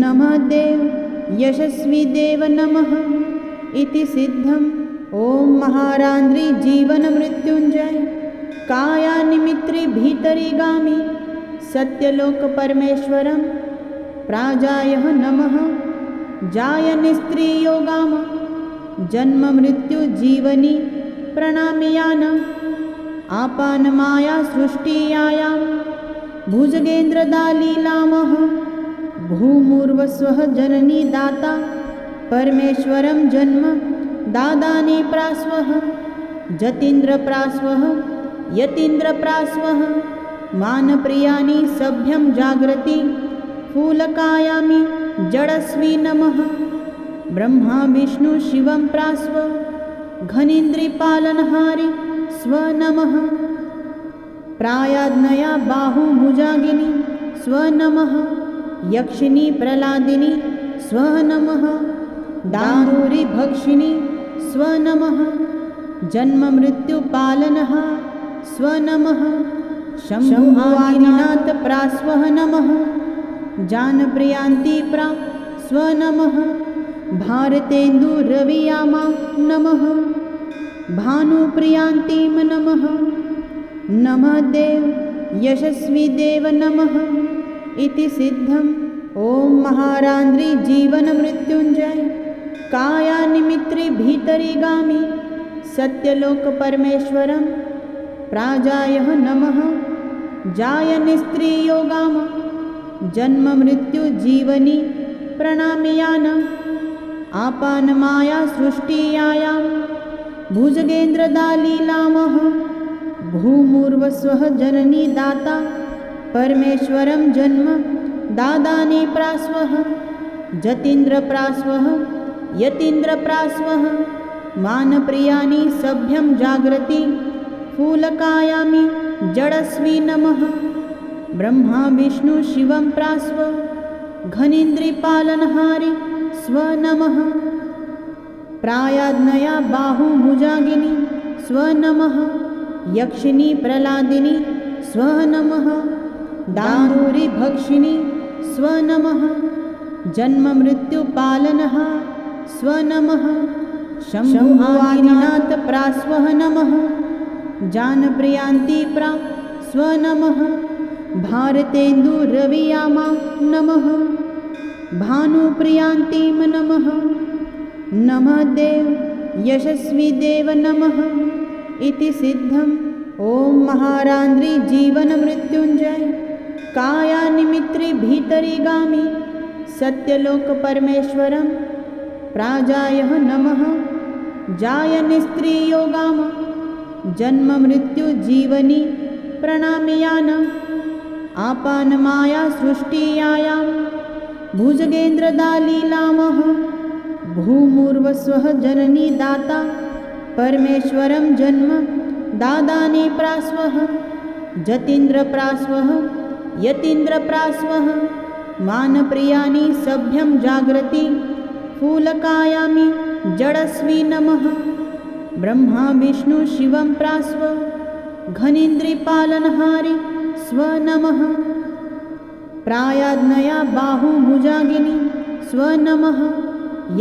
नमः देव यशस्वी देव नमः इति सिद्धम्। ॐ महारान्द्रि जीवनमृत्युञ्जय कायानिमित्रि भीतरिगामि सत्यलोकपरमेश्वरं प्राजायः नमः। जायनिस्त्रियोगाम जन्ममृत्युजीवनि प्रणामयान आपानमाया सृष्टियायां भुजगेन्द्रदालीलामः। भूमुर्वस्वः जननी दाता परमेश्वरं जन्म दादाने प्रास्वः। जतीन्द्रप्रास्वः यतीन्द्रप्रास्वः मानप्रियानि सभ्यं जाग्रति फूलकायामि जडस्वी नमः। ब्रह्मा विष्णु शिवं प्रास्व घनीन्द्रिपालनहारि स्व नमः। प्रायाज्ञया बाहुभुजागिनी स्व नमः। यक्षिणी प्रलादिनी स्व नमः। दारूरि भक्षिणी स्व नमः। जन्ममृत्युपालनः स्व नमः। शम्भुवादिनाथ प्रास्वः नमः। जानप्रियान्ति प्रा स्व नमः। भारतेन्दुरवियामा नमः। भानुप्रियान्तिं नमः। नमः देव यशस्वी देव नमः इति सिद्धम्। ॐ महारान्द्रि जीवनमृत्युञ्जय कायानिमित्रि भीतरिगामि सत्यलोकपरमेश्वरं प्राजायः नमः। जायनिस्त्रियोगाम जन्ममृत्युजीवनि प्रणामयान आपानमाया सृष्टियायां भुजगेन्द्रदालीलामः। भूमुर्वस्वः जननी दाता परमेश्वरं जन्म दादाने प्रास्वः। जतीन्द्रप्रास्वः यतीन्द्रप्रास्वः मानप्रियानि सभ्यं जाग्रति फूलकायामि जडस्वी नमः। ब्रह्मा विष्णु शिवं प्रास्व घनीन्द्रिपालनहारि स्व नमः। प्रायाज्ञया बाहुभुजागिनी स्व नमः। यक्षिणी प्रलादिनी स्व नमः। दारूरि भक्षिणी स्व नमः। जन्ममृत्युपालनः स्व नमः। शम्भुवादिनाथ प्रास्वः नमः। जानप्रियान्ति प्रा स्व नमः। भारतेन्दुरवियामा नमः। भानुप्रियान्तिं नमः। नमः देव यशस्वी देव नमः इति सिद्धम्। ॐ महारान्द्रि जीवनमृत्युञ्जय कायानिमित्रि भीतरिगामि सत्यलोकपरमेश्वरं प्राजायः नमः। जायनिस्त्रियोगाम जन्ममृत्युजीवनि प्रणामयान आपानमाया सृष्टियायां भुजगेन्द्रदालीलामः। भूमुर्वस्वः जननी दाता परमेश्वरं जन्म दादाने प्रास्वः। जतीन्द्रप्रास्वः यतीन्द्रप्रास्वः मानप्रियानि सभ्यं जाग्रति फूलकायामि जडस्वी नमः। ब्रह्मा विष्णु शिवं प्रास्व घनेन्द्रिपालनहारि स्वनमः। प्रायाज्ञया बाहुभुजागिनी स्वनमः।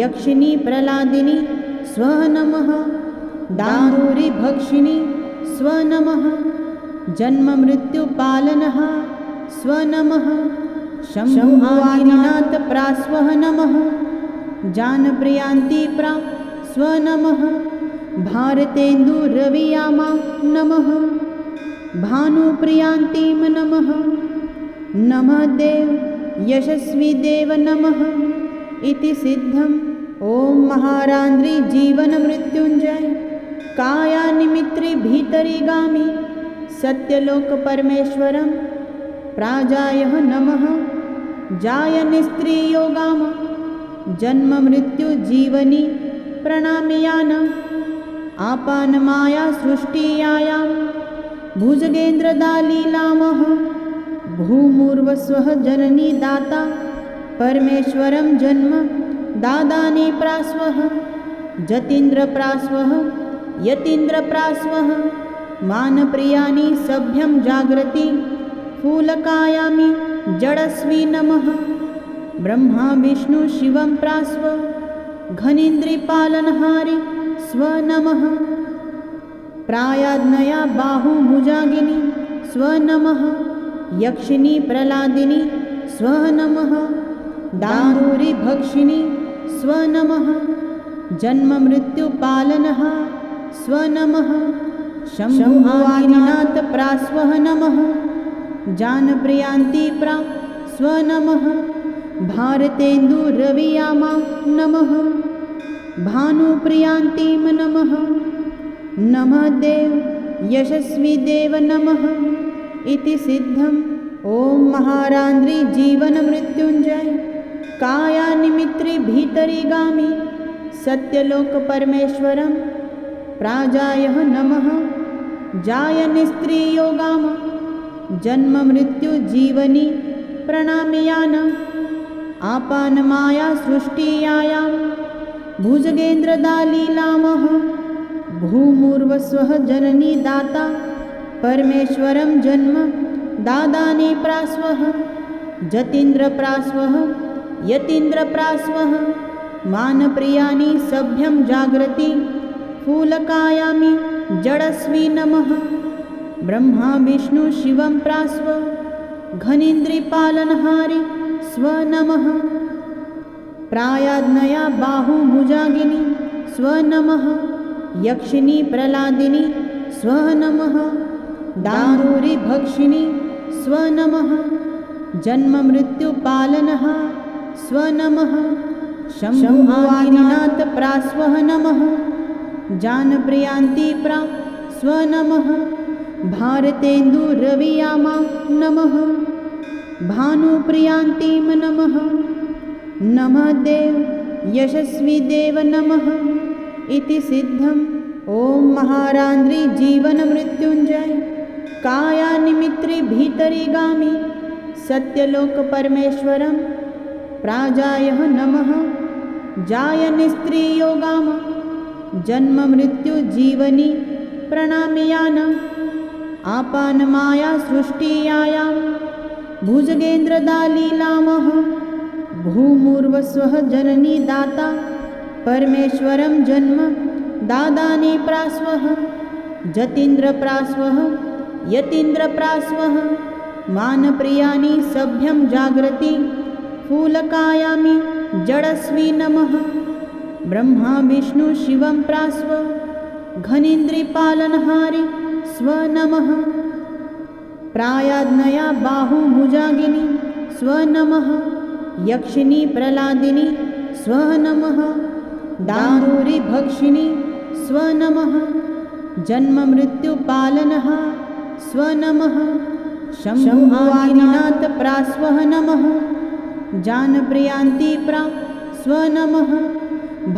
यक्षिणी प्रलादिनी स्वनमः। दारूरी भक्षिणी स्वनमः। जन्ममृत्युपालनः स्वनमः। शम्भुआदिनाथ प्रास्वः नमः। जानप्रियान्ति प्रा स्वनमः। भारतेन्दुरवियामा नमः। भानुप्रियान्तिम नमः। नमः देव यशस्वी देव नमः इति सिद्धम्। ॐ महारान्द्री जीवन मृत्युंजय कायानिमित्री भीतरिगामी सत्यलोक परमेश्वरं प्राजायः नमः। जायनिस्त्रियोगाम जन्म मृत्यु जीवनी प्रणामयान आपानमाया सृष्टियायां भुजगेन्द्रदालीलामः। भूमुर्वस्वः जननी दाता परमेश्वरं जन्म दादानि प्रास्वः। जतीन्द्रप्रास्वः यतीन्द्रप्रास्वः मानप्रियानि सभ्यं जागृति फूलकायामि जडस्वी नमः। ब्रह्मा विष्णु शिवं प्रास्व घनेन्द्रिपालनहारि स्वनमः। प्रायाज्ञया बाहुभुजागिनी स्वनमः। यक्षिणी प्रलादिनी स्वनमः। दारूरी भक्षिणी स्वनमः। जन्ममृत्युपालनः स्वनमः। शम्भुआदिनाथ प्रास्वः नमः। जानप्रियान्ति प्रा स्वनमः। भारतेन्दुरवियामा नमः। भानुप्रियान्तिम नमः। नमः देव यशस्वी देव नमः इति सिद्धम्। ॐ महारान्द्री जीवन मृत्युंजय कायानिमित्री भीतरिगामी सत्यलोक परमेश्वरं प्राजायः नमः। जायनिस्त्रियोगाम जन्म मृत्यु जीवनी प्रणामयान आपानमाया सृष्टियायां भुजगेन्द्रदालीलामः। भूमुर्वस्वः जननी दाता परमेश्वरं जन्म दादानि प्रास्वः। जतीन्द्रप्रास्वः यतीन्द्रप्रास्वः मानप्रियानि सभ्यं जागृति फूलकायामि जडस्वी नमः। ब्रह्मा विष्णु शिवं प्रास्व घनेन्द्रिपालनहारि स्वनमः। प्रायाज्ञया बाहुभुजागिनी स्वनमः। यक्षिणी प्रलादिनी स्वनमः। दारूरी भक्षिणी स्वनमः। जन्ममृत्युपालनः स्वनमः। शम्भुआदिनाथ प्रास्वः नमः। जानप्रियान्ति प्रा स्वनमः। भारतेन्दुरवियामा नमः। भानुप्रियान्तिम नमः। नमः देव यशस्वी देव नमः इति सिद्धम्। ॐ महारान्द्री जीवन मृत्युंजय कायानिमित्री भीतरिगामी सत्यलोक परमेश्वरं प्राजायः नमः। जायनिस्त्रियोगाम जन्म मृत्यु जीवनी प्रणामयान आपानमाया सृष्टियायां भुजगेन्द्रदालीलामः। भूमुर्वस्वः जननी दाता परमेश्वरं जन्म दादानि प्रास्वः। जतीन्द्रप्रास्वः यतीन्द्रप्रास्वः मानप्रियानि सभ्यं जागृति फूलकायामि जडस्वी नमः। ब्रह्मा विष्णु शिवं प्रास्व घनेन्द्रिपालनहारि स्वनमः। प्रायाज्ञया बाहुभुजागिनी स्वनमः। यक्षिणी प्रलादिनी स्वनमः। दारूरी भक्षिणी स्वनमः। जन्ममृत्युपालनः स्वनमः। शम्भुआदिनाथ प्रास्वः नमः। जानप्रियान्ति प्रा स्वनमः।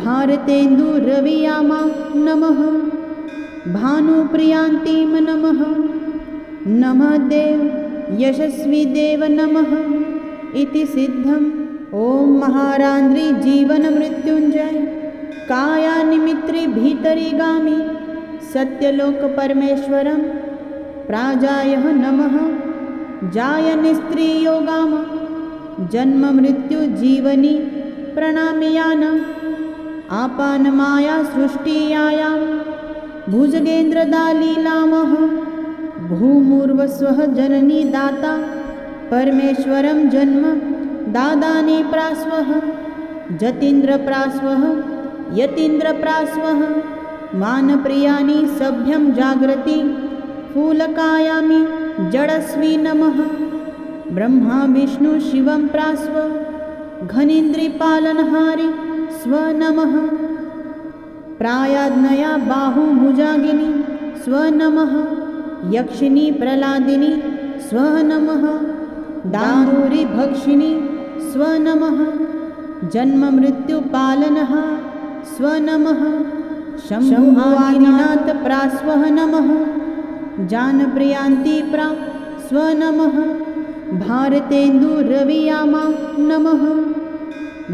भारतेन्दुरवियामा नमः। भानुप्रियान्तिम नमः। नमः देव यशस्वी देव नमः इति सिद्धम्। ॐ महारान्द्री जीवन मृत्युंजय कायानिमित्री भीतरिगामी सत्यलोक परमेश्वरं प्राजायः नमः जायनिस्त्रियोगाम जन्ममृत्युजीवनि प्रणामयान आपानमाया सृष्टियायां भुजगेन्द्रदालीलामः भूमुर्वस्वः जननी दाता परमेश्वरं जन्म दादाने प्रास्वः जतीन्द्रप्रास्वः यतीन्द्रप्रास्वः मानप्रियानि सभ्यं जाग्रति फूलकायामि जडस्वी नमः ब्रह्मा विष्णु शिवं प्रास्व घनीन्द्रिपालनहारि स्व नमः प्रायाज्ञया बाहुभुजागिनी स्व नमः यक्षिणी प्रलादिनी स्व नमः दारूरि भक्षिणी स्व नमः जन्ममृत्युपालनः स्व नमः शम्भुवादिनाथ प्रास्वः नमः जानप्रियान्ति प्रा स्व नमः भारतेन्दुरवियामा नमः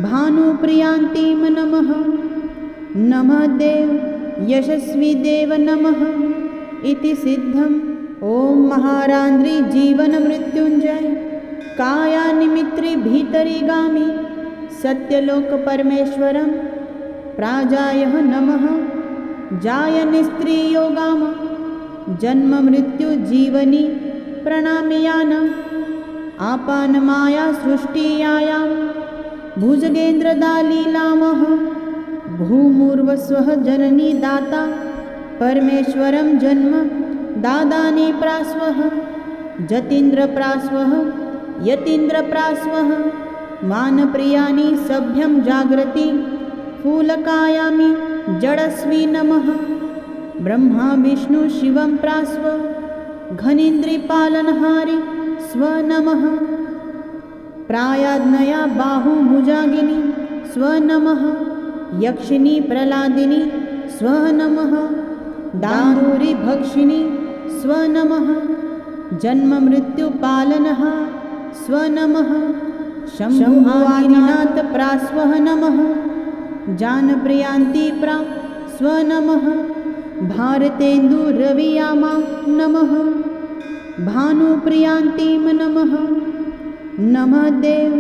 भानुप्रियान्तिं नमः नमः देव यशस्वी देव नमः इति सिद्धम् ॐ महारान्द्रि जीवनमृत्युञ्जय कायानिमित्रि भीतरिगामि सत्यलोकपरमेश्वरं प्राजायः नमः जायनिस्त्रियोगाम जन्ममृत्युजीवनि प्रणामयान आपानमाया सृष्टियायां भुजगेन्द्रदालीलामः भूमुर्वस्वः जननी दाता परमेश्वरं जन्म दादाने प्रास्वः जतीन्द्रप्रास्वः यतीन्द्रप्रास्वः मानप्रियानि सभ्यं जाग्रति फूलकायामि जडस्वी नमः ब्रह्मा विष्णु शिवं प्रास्व घनीन्द्रिपालनहारि स्व नमः प्रायाज्ञया बाहुभुजागिनी स्व नमः यक्षिणी प्रलादिनी स्व नमः दारूरि भक्षिणी स्व नमः जन्ममृत्युपालनः स्व नमः शम्भुवादिनाथ प्रास्वः नमः जानप्रियान्ति प्रा स्व नमः भारतेन्दुरवियामा नमः भानुप्रियान्तिं नमः नमः देव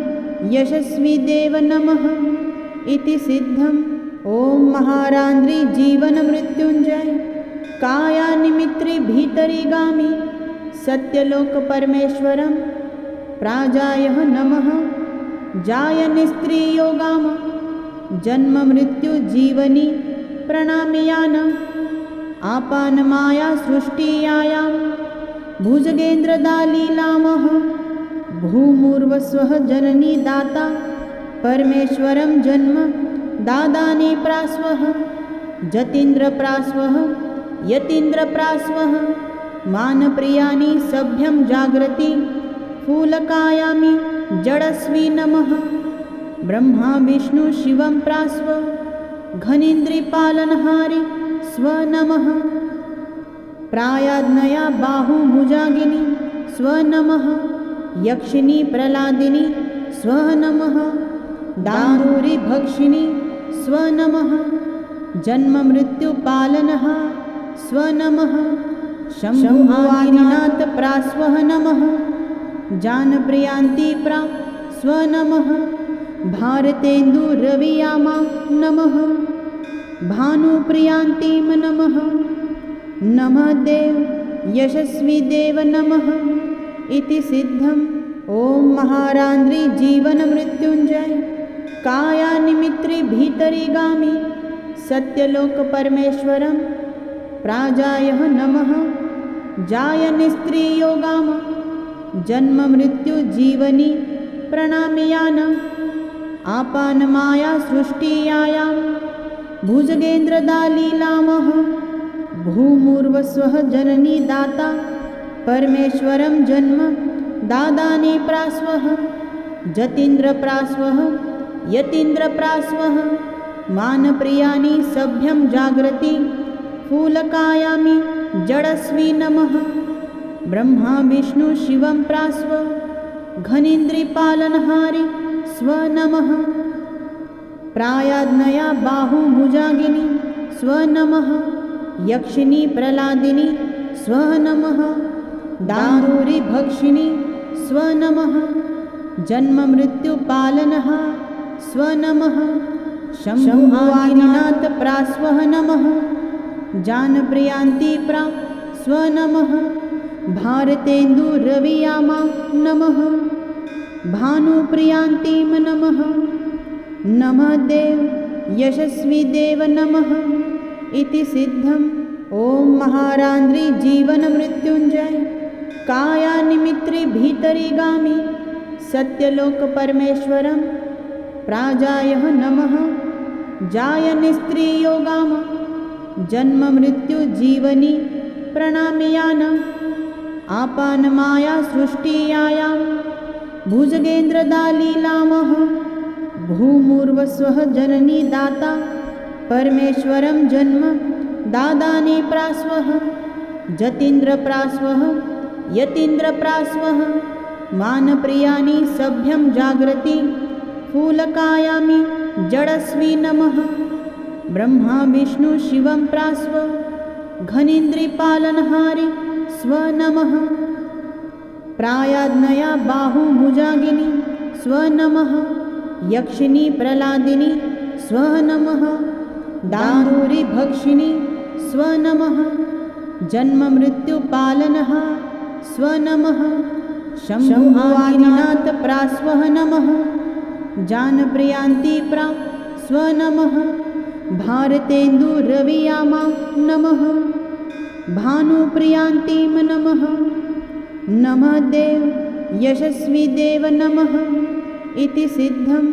यशस्वी देव नमः इति सिद्धम् ॐ महारान्द्रि जीवनमृत्युञ्जय कायानिमित्रि भीतरिगामि सत्यलोकपरमेश्वरं प्राजायः नमः जायनिस्त्रियोगाम जन्ममृत्युजीवनि प्रणामयान आपानमाया सृष्टियायां भुजगेन्द्रदालीलामः भूमुर्वस्वः जननी दाता परमेश्वरं जन्म दादाने प्रास्वः जतीन्द्रप्रास्वः यतीन्द्रप्रास्वः मानप्रियानि सभ्यं जाग्रति फूलकायामि जडस्वी नमः ब्रह्मा विष्णु शिवं प्रास्व घनीन्द्रिपालनहारि स्व नमः प्रायाज्ञया बाहुभुजागिनी स्व नमः यक्षिणी प्रलादिनी स्व नमः दारूरि भक्षिणी स्व नमः जन्ममृत्युपालनः स्व नमः शम्भुवादिनाथ प्रास्वः नमः जानप्रियान्ति प्रा स्व नमः भारतेन्दुरवियामा नमः भानुप्रियान्तिं नमः नमः देव यशस्वी देव नमः इति सिद्धम् ॐ महारान्द्रि जीवनमृत्युञ्जय कायानिमित्रि भीतरिगामि सत्यलोकपरमेश्वरं प्राजायः नमः जायनिस्त्रियोगाम जन्ममृत्युजीवनि प्रणामयान आपानमाया सृष्टियायां भुजगेन्द्रदालीलामः भूमुर्वस्वः जननी दाता परमेश्वरं जन्म दादाने प्रास्वः जतीन्द्रप्रास्वः यतीन्द्रप्रास्वः मानप्रियानि सभ्यं जाग्रति फूलकायामि जडस्वी नमः ब्रह्मा विष्णु शिवं प्रास्व घनीन्द्रिपालनहारि स्व नमः प्रायाज्ञया बाहुभुजागिनी स्व नमः यक्षिणी प्रलादिनी स्व नमः दारूरि भक्षिणी स्वनमः जन्ममृत्युपालनः स्वनमः शम्भुवादिनाथ प्रास्वः नमः जानप्रियान्ति प्रा स्वनमः भारतेन्दुरवियामा नमः भानुप्रियान्तिं नमः नमः देव यशस्वी देव नमः इति सिद्धम् ॐ महारान्द्रि जीवनमृत्युञ्जय कायानिमित्रि भीतरिगामि सत्यलोकपरमेश्वरं प्राजायः नमः जायनिस्त्रियोगाम जन्ममृत्युजीवनि प्रणामयान आपानमाया सृष्टियायां भुजगेन्द्रदालीलामः भूमुर्वस्वः जननी दाता परमेश्वरं जन्म दादानि प्रास्वः जतीन्द्रप्रास्वः यतीन्द्रप्रास्वः मानप्रियानि सभ्यं जाग्रति फूलकायामि जडस्वी नमः ब्रह्मा विष्णु शिवं प्रास्व घनीन्द्रिपालनहारि स्वनमः प्रायाज्ञया बाहुभुजागिनी स्वनमः यक्षिणी प्रलादिनी स्वनमः दारूरि भक्षिणी स्वनमः जन्ममृत्युपालनः स्वनमः शम्भुवादिनाथ प्रास्वः नमः जानप्रियान्ति प्रा स्वनमः भारतेन्दुरवियामा नमः भानुप्रियान्तिं नमः नमः देव यशस्वी देव नमः इति सिद्धम्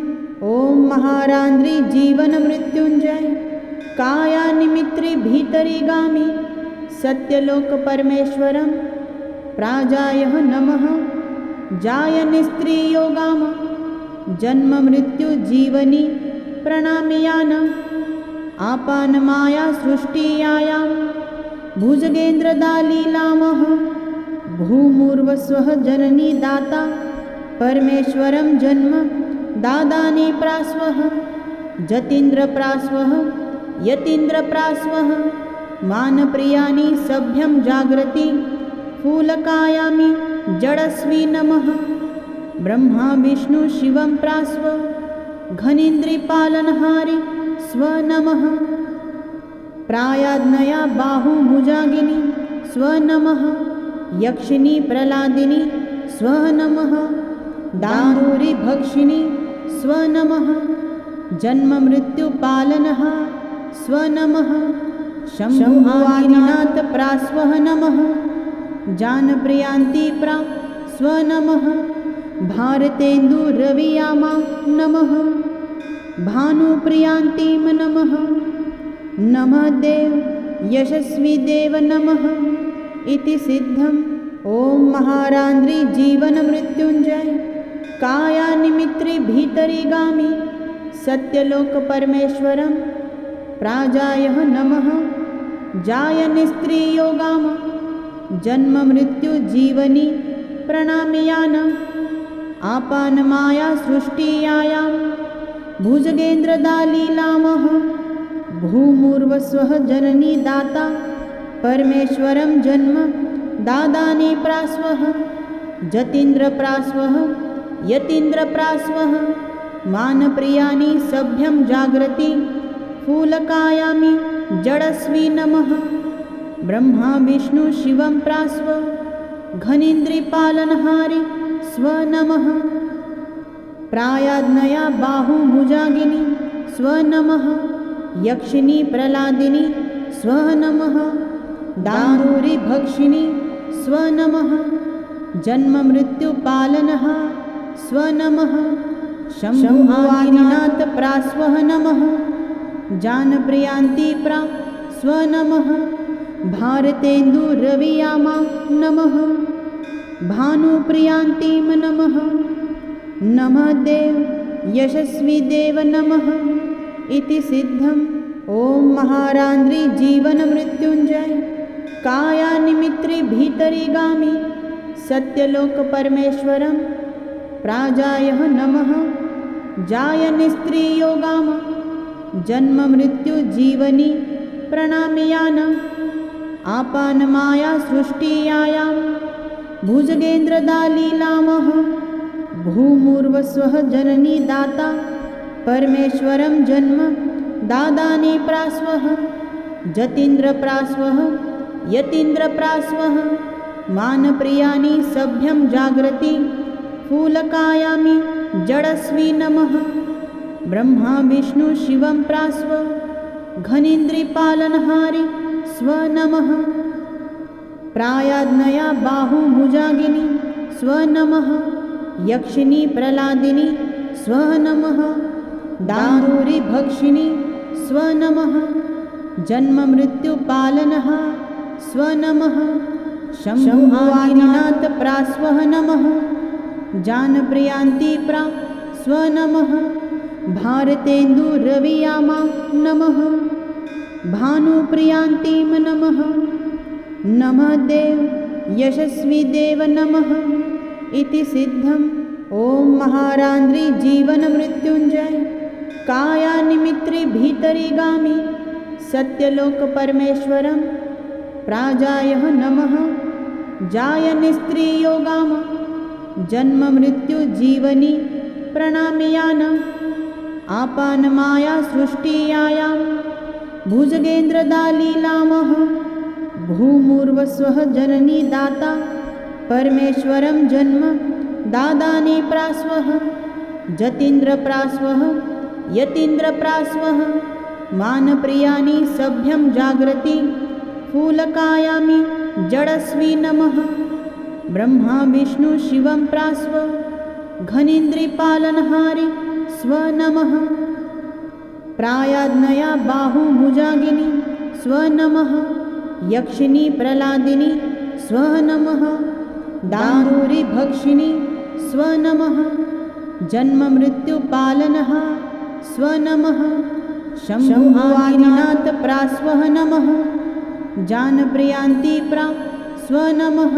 ॐ महारान्द्रि जीवनमृत्युञ्जय कायानिमित्रि भीतरिगामि सत्यलोकपरमेश्वरं प्राजायः नमः जायनिस्त्रियोगाम जन्ममृत्युजीवनि प्रणामयान आपानमाया सृष्टियायां भुजगेन्द्रदालीलामः भूमुर्वस्वः जननी दाता परमेश्वरं जन्म दादानि प्रास्वः जतीन्द्रप्रास्वः यतीन्द्रप्रास्वः मानप्रियानि सभ्यं जाग्रति फूलकायामि जडस्वी नमः ब्रह्मा विष्णु शिवं प्रास्व घनीन्द्रिपालनहारि स्वनमः प्रायाज्ञया बाहुभुजागिनी स्वनमः यक्षिणी प्रलादिनी स्वनमः दारूरि भक्षिणी स्वनमः जन्ममृत्युपालनः स्वनमः शम्भुवादिनाथ प्रास्वः नमः जानप्रियान्ति प्रा स्वनमः भारतेन्दुरवियामा नमः भानुप्रियान्तिं नमः नमः देव यशस्वी देव नमः इति सिद्धम् ॐ महारान्द्रि जीवनमृत्युञ्जय कायानिमित्रि भीतरिगामि सत्यलोकपरमेश्वरं प्राजायः नमः जायनिस्त्रियोगाम जन्ममृत्युजीवनि प्रणामयान आपानमाया सृष्टियायां भुजगेन्द्रदालीलामः भूमुर्वस्वः जननी दाता परमेश्वरं जन्म दादानि प्रास्वः जतीन्द्रप्रास्वः यतीन्द्रप्रास्वः मानप्रियानि सभ्यं जाग्रति फूलकायामि जडस्वी नमः ब्रह्मा विष्णु शिवं प्रास्व घनीन्द्रिपालनहारि स्वनमः प्रायाज्ञया बाहुभुजागिनी स्वनमः यक्षिणी प्रलादिनी स्वनमः दारूरि भक्षिणी स्वनमः जन्ममृत्युपालनः स्वनमः शम्भुवादिनाथ प्रास्वः नमः जानप्रियान्ति प्रा स्वनमः भारतेन्दुरवियामा नमः भानुप्रियान्तिं नमः नमः देव यशस्वी देव नमः इति सिद्धम् ॐ महारान्द्रि जीवनमृत्युञ्जय कायानिमित्रि भीतरिगामि सत्यलोकपरमेश्वरं प्राजायः नमः जायनिस्त्रियोगाम जन्ममृत्युजीवनि प्रणामयान आपानमाया सृष्टियायां भुजगेन्द्रदालीलामः भूमुर्वस्वः जननी दाता परमेश्वरं जन्म दादाने प्रास्वः जतीन्द्रप्रास्वः यतीन्द्रप्रास्वः मानप्रियानि सभ्यं जागृति फूलकायामि जडस्वी नमः ब्रह्मा विष्णु शिवं प्रास्व घनीन्द्रिपालनहारि स्व नमः प्रायाज्ञया बाहुभुजागिनी स्व नमः यक्षिणी प्रलादिनी स्व नमः दारूरि भक्षिणी स्व नमः जन्ममृत्युपालनः स्व नमः शम्भुवादिनाथ प्रास्वः नमः जानप्रियान्ति प्रा स्व नमः भारतेन्दुरवियामा नमः भानुप्रियान्तिं नमः नमः देव यशस्वी देव नमः इति सिद्धम् ॐ महारान्द्रि जीवनमृत्युञ्जय कायानिमित्रि भीतरिगामि सत्यलोकपरमेश्वरं प्राजायः नमः जायनिस्त्रियोगाम जन्ममृत्युजीवनि प्रणामयान आपानमाया सृष्टियायां भुजगेन्द्रदालीलामः भूमुर्वस्वः जननी दाता परमेश्वरं जन्म दादाने प्रास्वः जतीन्द्रप्रास्वः यतीन्द्रप्रास्वः मानप्रियानि सभ्यं जागृति फूलकायामि जडस्वी नमः ब्रह्मा विष्णु शिवं प्रास्व घनीन्द्रिपालनहारि स्व नमः प्रायाज्ञया बाहुभुजागिनी स्व नमः यक्षिणी प्रलादिनी स्व नमः दारूरि भक्षिणी स्व नमः जन्ममृत्युपालनः स्व नमः शम्भुवादिनाथ प्रास्वः नमः जानप्रियान्ति प्रा स्व नमः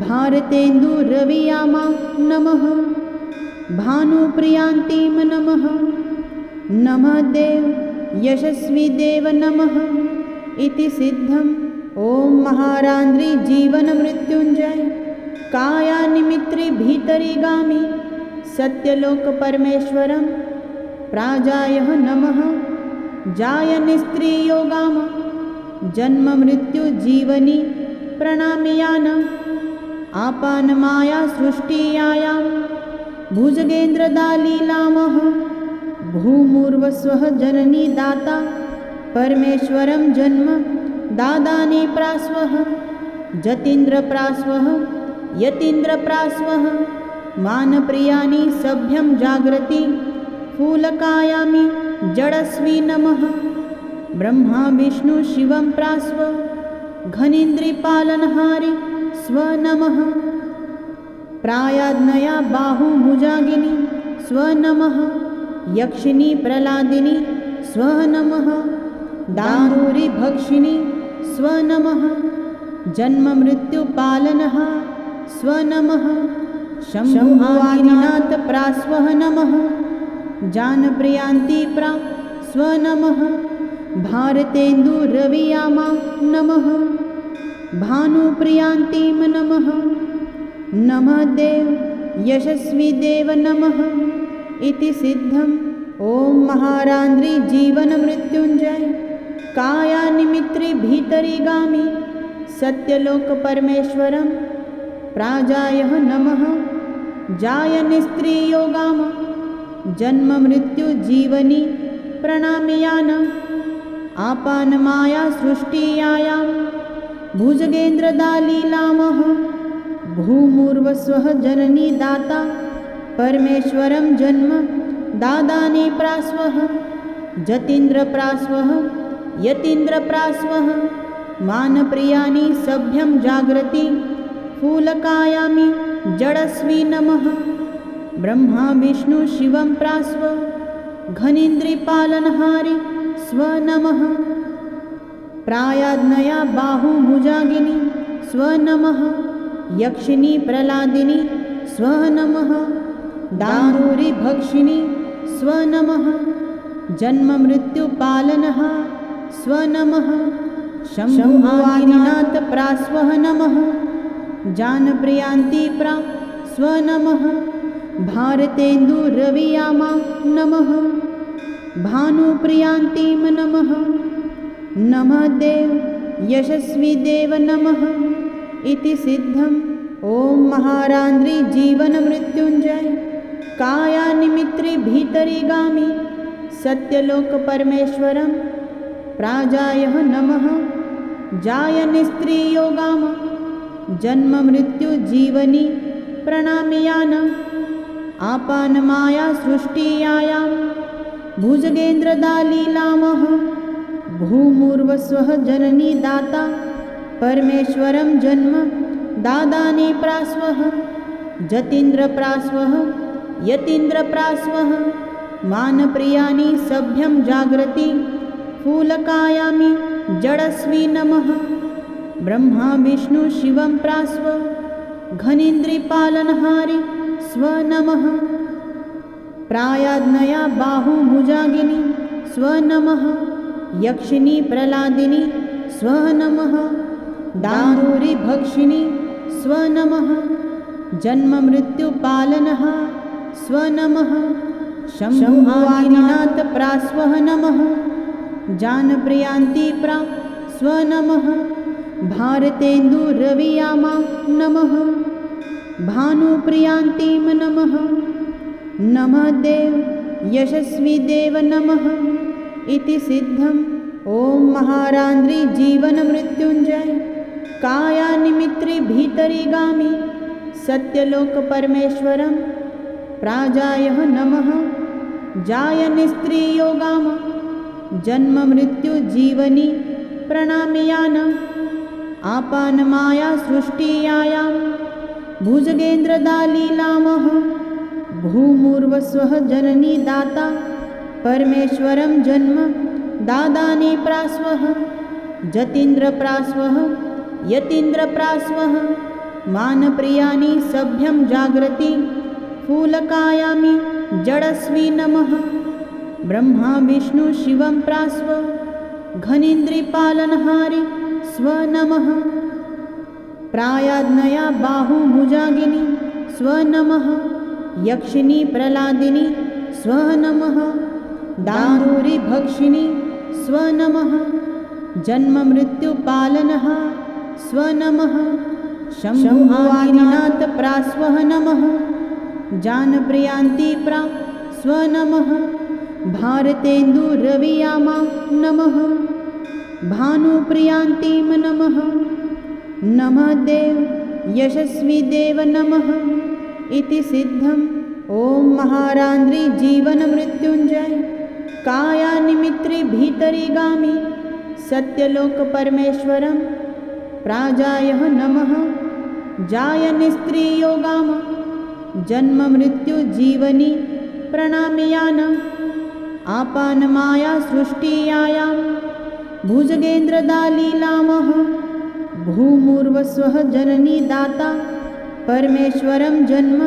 भारतेन्दुरवियामा नमः भानुप्रियान्तिं नमः नमः देव यशस्वी देव नमः इति सिद्धम् ॐ महारान्द्रि जीवनमृत्युञ्जय कायानिमित्रि भीतरिगामि सत्यलोकपरमेश्वरं प्राजायः नमः जायनिस्त्रियोगाम जन्ममृत्युजीवनि प्रणामयान आपानमाया सृष्टियायां भुजगेन्द्रदालीलामः भूमुर्वस्वः जननी दाता परमेश्वरं जन्म दादाने प्रास्वः जतीन्द्रप्रास्वः यतीन्द्रप्रास्वः मानप्रियानि सभ्यं जागृति फूलकायामि जडस्वी नमः ब्रह्मा विष्णु शिवं प्रास्व घनीन्द्रिपालनहारि स्व नमः प्रायाज्ञया बाहुभुजागिनी स्व नमः यक्षिणी प्रलादिनी स्व नमः दारूरि भक्षिणी स्व नमः जन्ममृत्युपालनः स्व नमः शम्भुवादिनाथ प्रास्वः नमः जानप्रियान्ति प्रा स्व नमः भारतेन्दुरवियामा नमः भानुप्रियान्तिं नमः नमः देव यशस्वी देव नमः इति सिद्धम् ॐ महारान्द्रि जीवनमृत्युञ्जय कायानिमित्रि भीतरिगामि सत्यलोकपरमेश्वरं प्राजायः नमः जायनिस्त्रियोगाम जन्ममृत्युजीवनि प्रणामयान आपानमाया सृष्टियायां भुजगेन्द्रदालीलामः भूमुर्वस्वः जननी दाता परमेश्वरं जन्म दादाने प्रास्वः जतीन्द्रप्रास्वः यतीन्द्रप्रास्वः मानप्रियानि सभ्यं जागृति फूलकायामि जडस्वी नमः ब्रह्मा विष्णु शिवं प्रास्व घनीन्द्रिपालनहारि स्व नमः प्रायाज्ञया बाहुभुजागिनी स्व नमः यक्षिणी प्रलादिनी स्व नमः दारूरि भक्षिणी स्व नमः जन्ममृत्युपालनः स्व नमः शम्भुवादिनाथ प्रास्वः नमः जानप्रियान्ति प्रा स्वनमः भारतेन्दुरवियामा नमः भानुप्रियान्तिं नमः नमः देव यशस्वी देव नमः इति सिद्धम्। ॐ महारान्द्रि जीवनमृत्युञ्जय कायानिमित्रि भीतरिगामि सत्यलोक परमेश्वरं प्राजायः नमः जायनिस्त्रियोगाम जन्ममृत्युजीवनि प्रणामयान आपानमाया सृष्टियायां भुजगेन्द्रदालीलामः भूमुर्वस्वः जननी दाता परमेश्वरं जन्म दादानि प्रास्वः जतीन्द्रप्रास्वः यतीन्द्रप्रास्वः मानप्रियानि सभ्यं जाग्रति फूलकायामि जडस्वी नमः ब्रह्मा विष्णु शिवं प्रास्व घनीन्द्रिपालनहारि स्वनमः प्रायाज्ञया बाहुभुजागिनी स्वनमः यक्षिणी प्रलादिनी स्वनमः दारूरि भक्षिणी स्वनमः जन्ममृत्युपालनः स्वनमः शम्भुवादिनाथ प्रास्वः नमः जानप्रियान्ति प्रा स्वनमः भारतेन्दुरवियामा नमः भानुप्रियान्तिं नमः नमः देव यशस्वी देव नमः इति सिद्धम्। ॐ महारान्द्रि जीवनमृत्युञ्जय कायानिमित्रि भीतरिगामि सत्यलोक परमेश्वरं प्राजायः नमः जायनिस्त्रियोगाम जन्ममृत्युजीवनि प्रणामयान आपानमाया सृष्टियायां भुजगेन्द्रदालीलामः भूमुर्वस्वः जननी दाता परमेश्वरं जन्म दादानि प्रास्वः जतीन्द्रप्रास्वः यतीन्द्रप्रास्वः मानप्रियानि सभ्यं जाग्रति फूलकायामि जडस्वी नमः ब्रह्मा विष्णु शिवं प्रास्व घनीन्द्रिपालनहारि स्वनमः प्रायाज्ञया बाहुभुजागिनी स्वनमः यक्षिणी प्रलादिनी स्वनमः दारूरि भक्षिणी स्वनमः जन्ममृत्युपालनः स्वनमः शम्भुवादिनाथ प्रास्वः नमः जानप्रियान्ति प्रा स्वनमः भारतेन्दुरवियामा नमः भानुप्रियान्तिं नमः नमः देव यशस्वी देव नमः इति सिद्धम्। ॐ महारान्द्रि जीवनमृत्युञ्जय कायानिमित्रि भीतरिगामि सत्यलोक परमेश्वरं प्राजायः नमः जायनिस्त्रियोगाम जन्ममृत्युजीवनि प्रणामयान आपानमाया सृष्टियायां भुजगेन्द्रदालीलामः भूमुर्वस्वः जननी दाता परमेश्वरं जन्म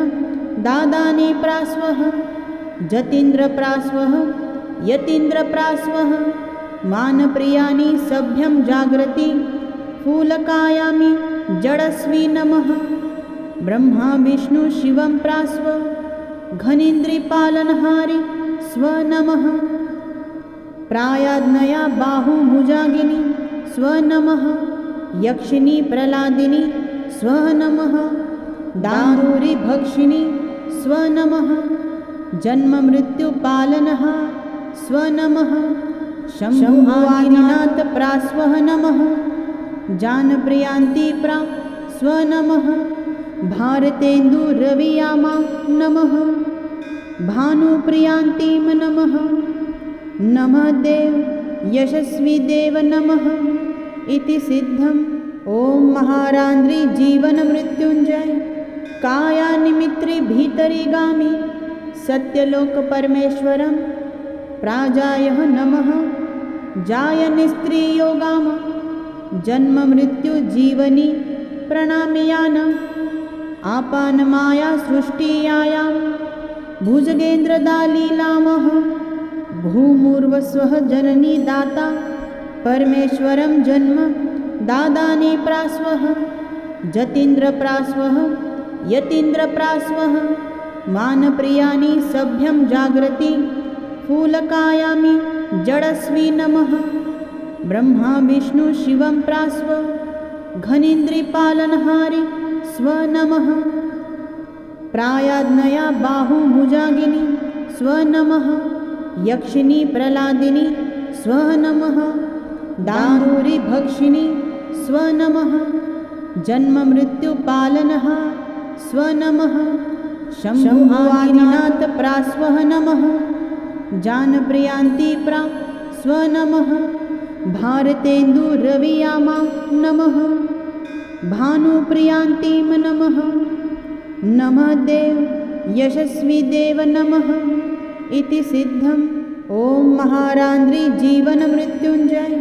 दादानि प्रास्वः जतीन्द्रप्रास्वः यतीन्द्रप्रास्वः मानप्रियानि सभ्यं जाग्रति फूलकायामि जडस्वी नमः ब्रह्मा विष्णु शिवं प्रास्व घनीन्द्रिपालनहारि स्वनमः प्रायाज्ञया बाहुभुजागिनी स्वनमः यक्षिणी प्रलादिनी स्वनमः दारूरि भक्षिणी स्वनमः जन्ममृत्युपालनः स्वनमः शम्भुवादिनाथ प्रास्वः नमः जानप्रियान्ति प्रा स्वनमः भारतेन्दुरवियामा नमः भानुप्रियान्तिं नमः नमः देव यशस्वी देव नमः इति सिद्धम्। ॐ महारान्द्रि जीवनमृत्युञ्जय कायानिमित्रि भीतरिगामि सत्यलोक परमेश्वरं प्राजायः नमः जायनिस्त्रियोगाम जन्ममृत्युजीवनि प्रणामयान आपानमाया सृष्टियायां भुजगेन्द्रदालीलामः भूमुर्वस्वः जननी दाता परमेश्वरं जन्म दादानि प्रास्वः जतीन्द्रप्रास्वः यतीन्द्रप्रास्वः मानप्रियाणि सभ्यं जागृति फूलकायामि जडस्वी नमः ब्रह्मा विष्णु शिवं प्रास्व घनीन्द्रिपालनहारि स्व नमः प्रायाज्ञया बाहुभुजागिनी स्व नमः यक्षिणी प्रलादिनी स्व नमः दारूरि भक्षिणी स्व नमः जन्म मृत्युपालनः स्व नमः शम्भुवादिनाथ प्रास्वः नमः जानप्रियान्ति प्रा स्व नमः भारतेन्दुरवियामा नमः भानुप्रियान्तिं नमः नमः देव यशस्वी देव नमः इति सिद्धम् ॐ महारान्द्रि जीवन मृत्युञ्जय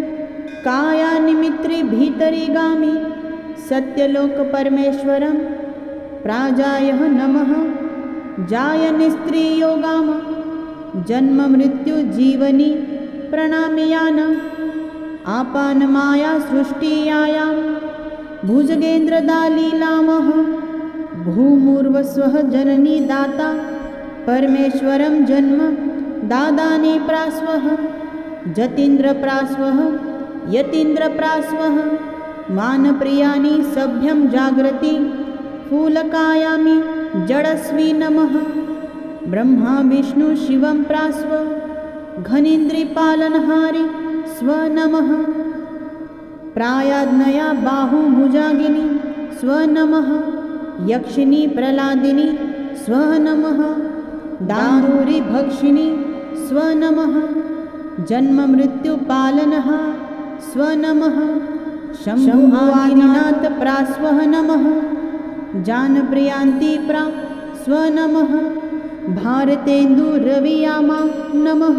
कायानिमित्रि भीतरिगामि सत्यलोक परमेश्वरं प्राजायः नमः जायनिस्त्रियोगाम जन्म मृत्यु जीवनी प्रणामयान आपानमाया सृष्टियायां भुजगेन्द्रदालीलामः भूमुर्वस्वः जननी दाता परमेश्वरं जन्म दादानि प्रास्वः जतीन्द्रप्रास्वः यतीन्द्रप्रास्वः मानप्रियाणि सभ्यं जागृति फूलकायामि जडस्वी नमः ब्रह्मा विष्णु शिवं प्रास्व घनीन्द्रिपालनहारि स्व नमः प्रायाज्ञया बाहुभुजागिनी स्व नमः यक्षिणी प्रलादिनी स्व नमः दारूरि भक्षिणी स्व नमः जन्म मृत्युपालनः स्व नमः शम्भुवादिनाथ प्रास्वः नमः जानप्रियान्ति प्रा स्व नमः भारतेन्दुरवियामा नमः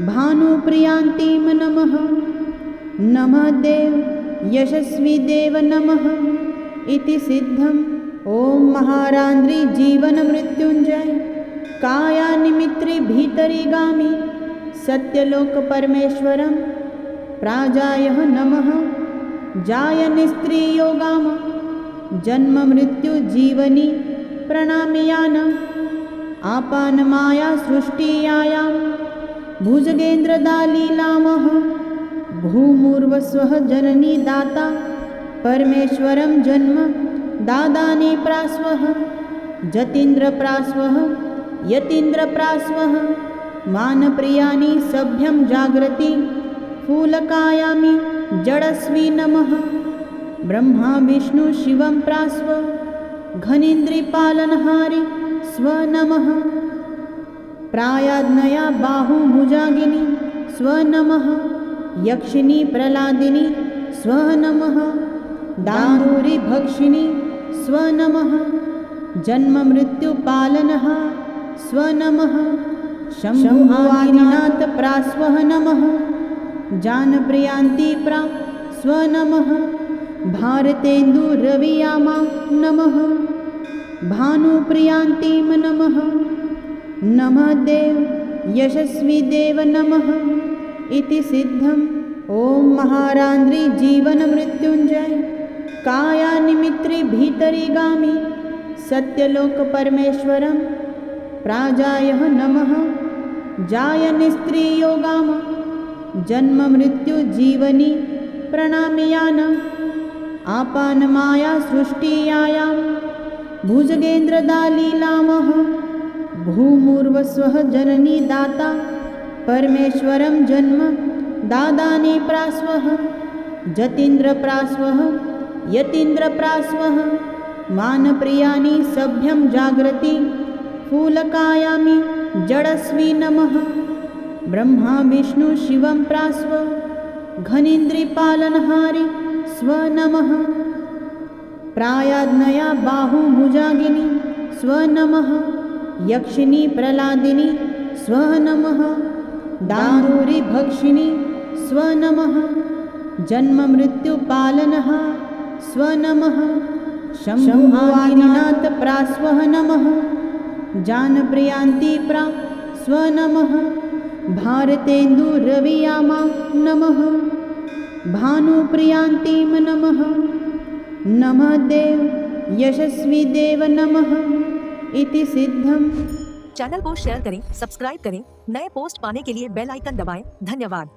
भानुप्रियान्तिं नमः नमः देव यशस्वी देव नमः इति सिद्धम् ॐ महारान्द्रि जीवन मृत्युञ्जय कायानिमित्रि भीतरिगामि सत्यलोक परमेश्वरं प्राजायः नमः जायनिस्त्रियोगाम जन्म मृत्यु जीवनी प्रणामयान आपानमाया सृष्टियायां भुजगेन्द्रदालीलामः भूमुर्वस्वः जननी दाता परमेश्वरं जन्म दादानि प्रास्वः जतीन्द्रप्रास्वः यतीन्द्रप्रास्वः मानप्रियाणि सभ्यं जागृति फूलकायामि जडस्वी नमः ब्रह्मा विष्णु शिवं प्रास्व घनीन्द्रिपालनहारि स्व नमः प्रायाज्ञया बाहुभुजागिनी स्व नमः यक्षिणी प्रलादिनी स्व नमः दारूरि भक्षिणी स्व नमः जन्म मृत्युपालनः स्व नमः शम्भुवादिनाथ प्रास्वः नमः जानप्रियान्ति प्रा स्व नमः भारतेन्दुरवियामा नमः भानुप्रियान्तिं नमः नमः देव यशस्वी देव नमः इति सिद्धम् ॐ महारान्द्रि जीवन मृत्युञ्जय कायानिमित्रि भीतरिगामि सत्यलोक परमेश्वरं प्राजायः नमः जायनिस्त्रियोगाम जन्म मृत्यु जीवनी प्रणामयान आपानमाया सृष्टियायां भुजगेन्द्रदालीलामः भूमुर्वस्वः जननी दाता परमेश्वरं जन्म दादानि प्रास्वः जतीन्द्रप्रास्वः यतीन्द्रप्रास्वः मानप्रियाणि सभ्यं जागृति फूलकायामि जडस्वी नमः ब्रह्मा विष्णु शिवं प्रास्व घनीन्द्रिपालनहारि स्व नमः प्रायाज्ञया बाहुभुजागिनी स्व नमः यक्षिणी प्रलादिनी स्व नमः दारूरि भक्षिणी स्व नमः जन्म मृत्युपालनः स्व नमः शम्भुवादिनाथ प्रास्वः नमः जानप्रियान्ति प्रा स्व नमः भारतेन्दुरवियामा नमः भानुप्रियान्तिं नमः नमः देव यशस्वी देव नमः इति सिद्धम।
चैनल को शेयर करें, सब्सक्राइब करें, नए पोस्ट पाने के लिए बेल आइकन दबाएं। धन्यवाद।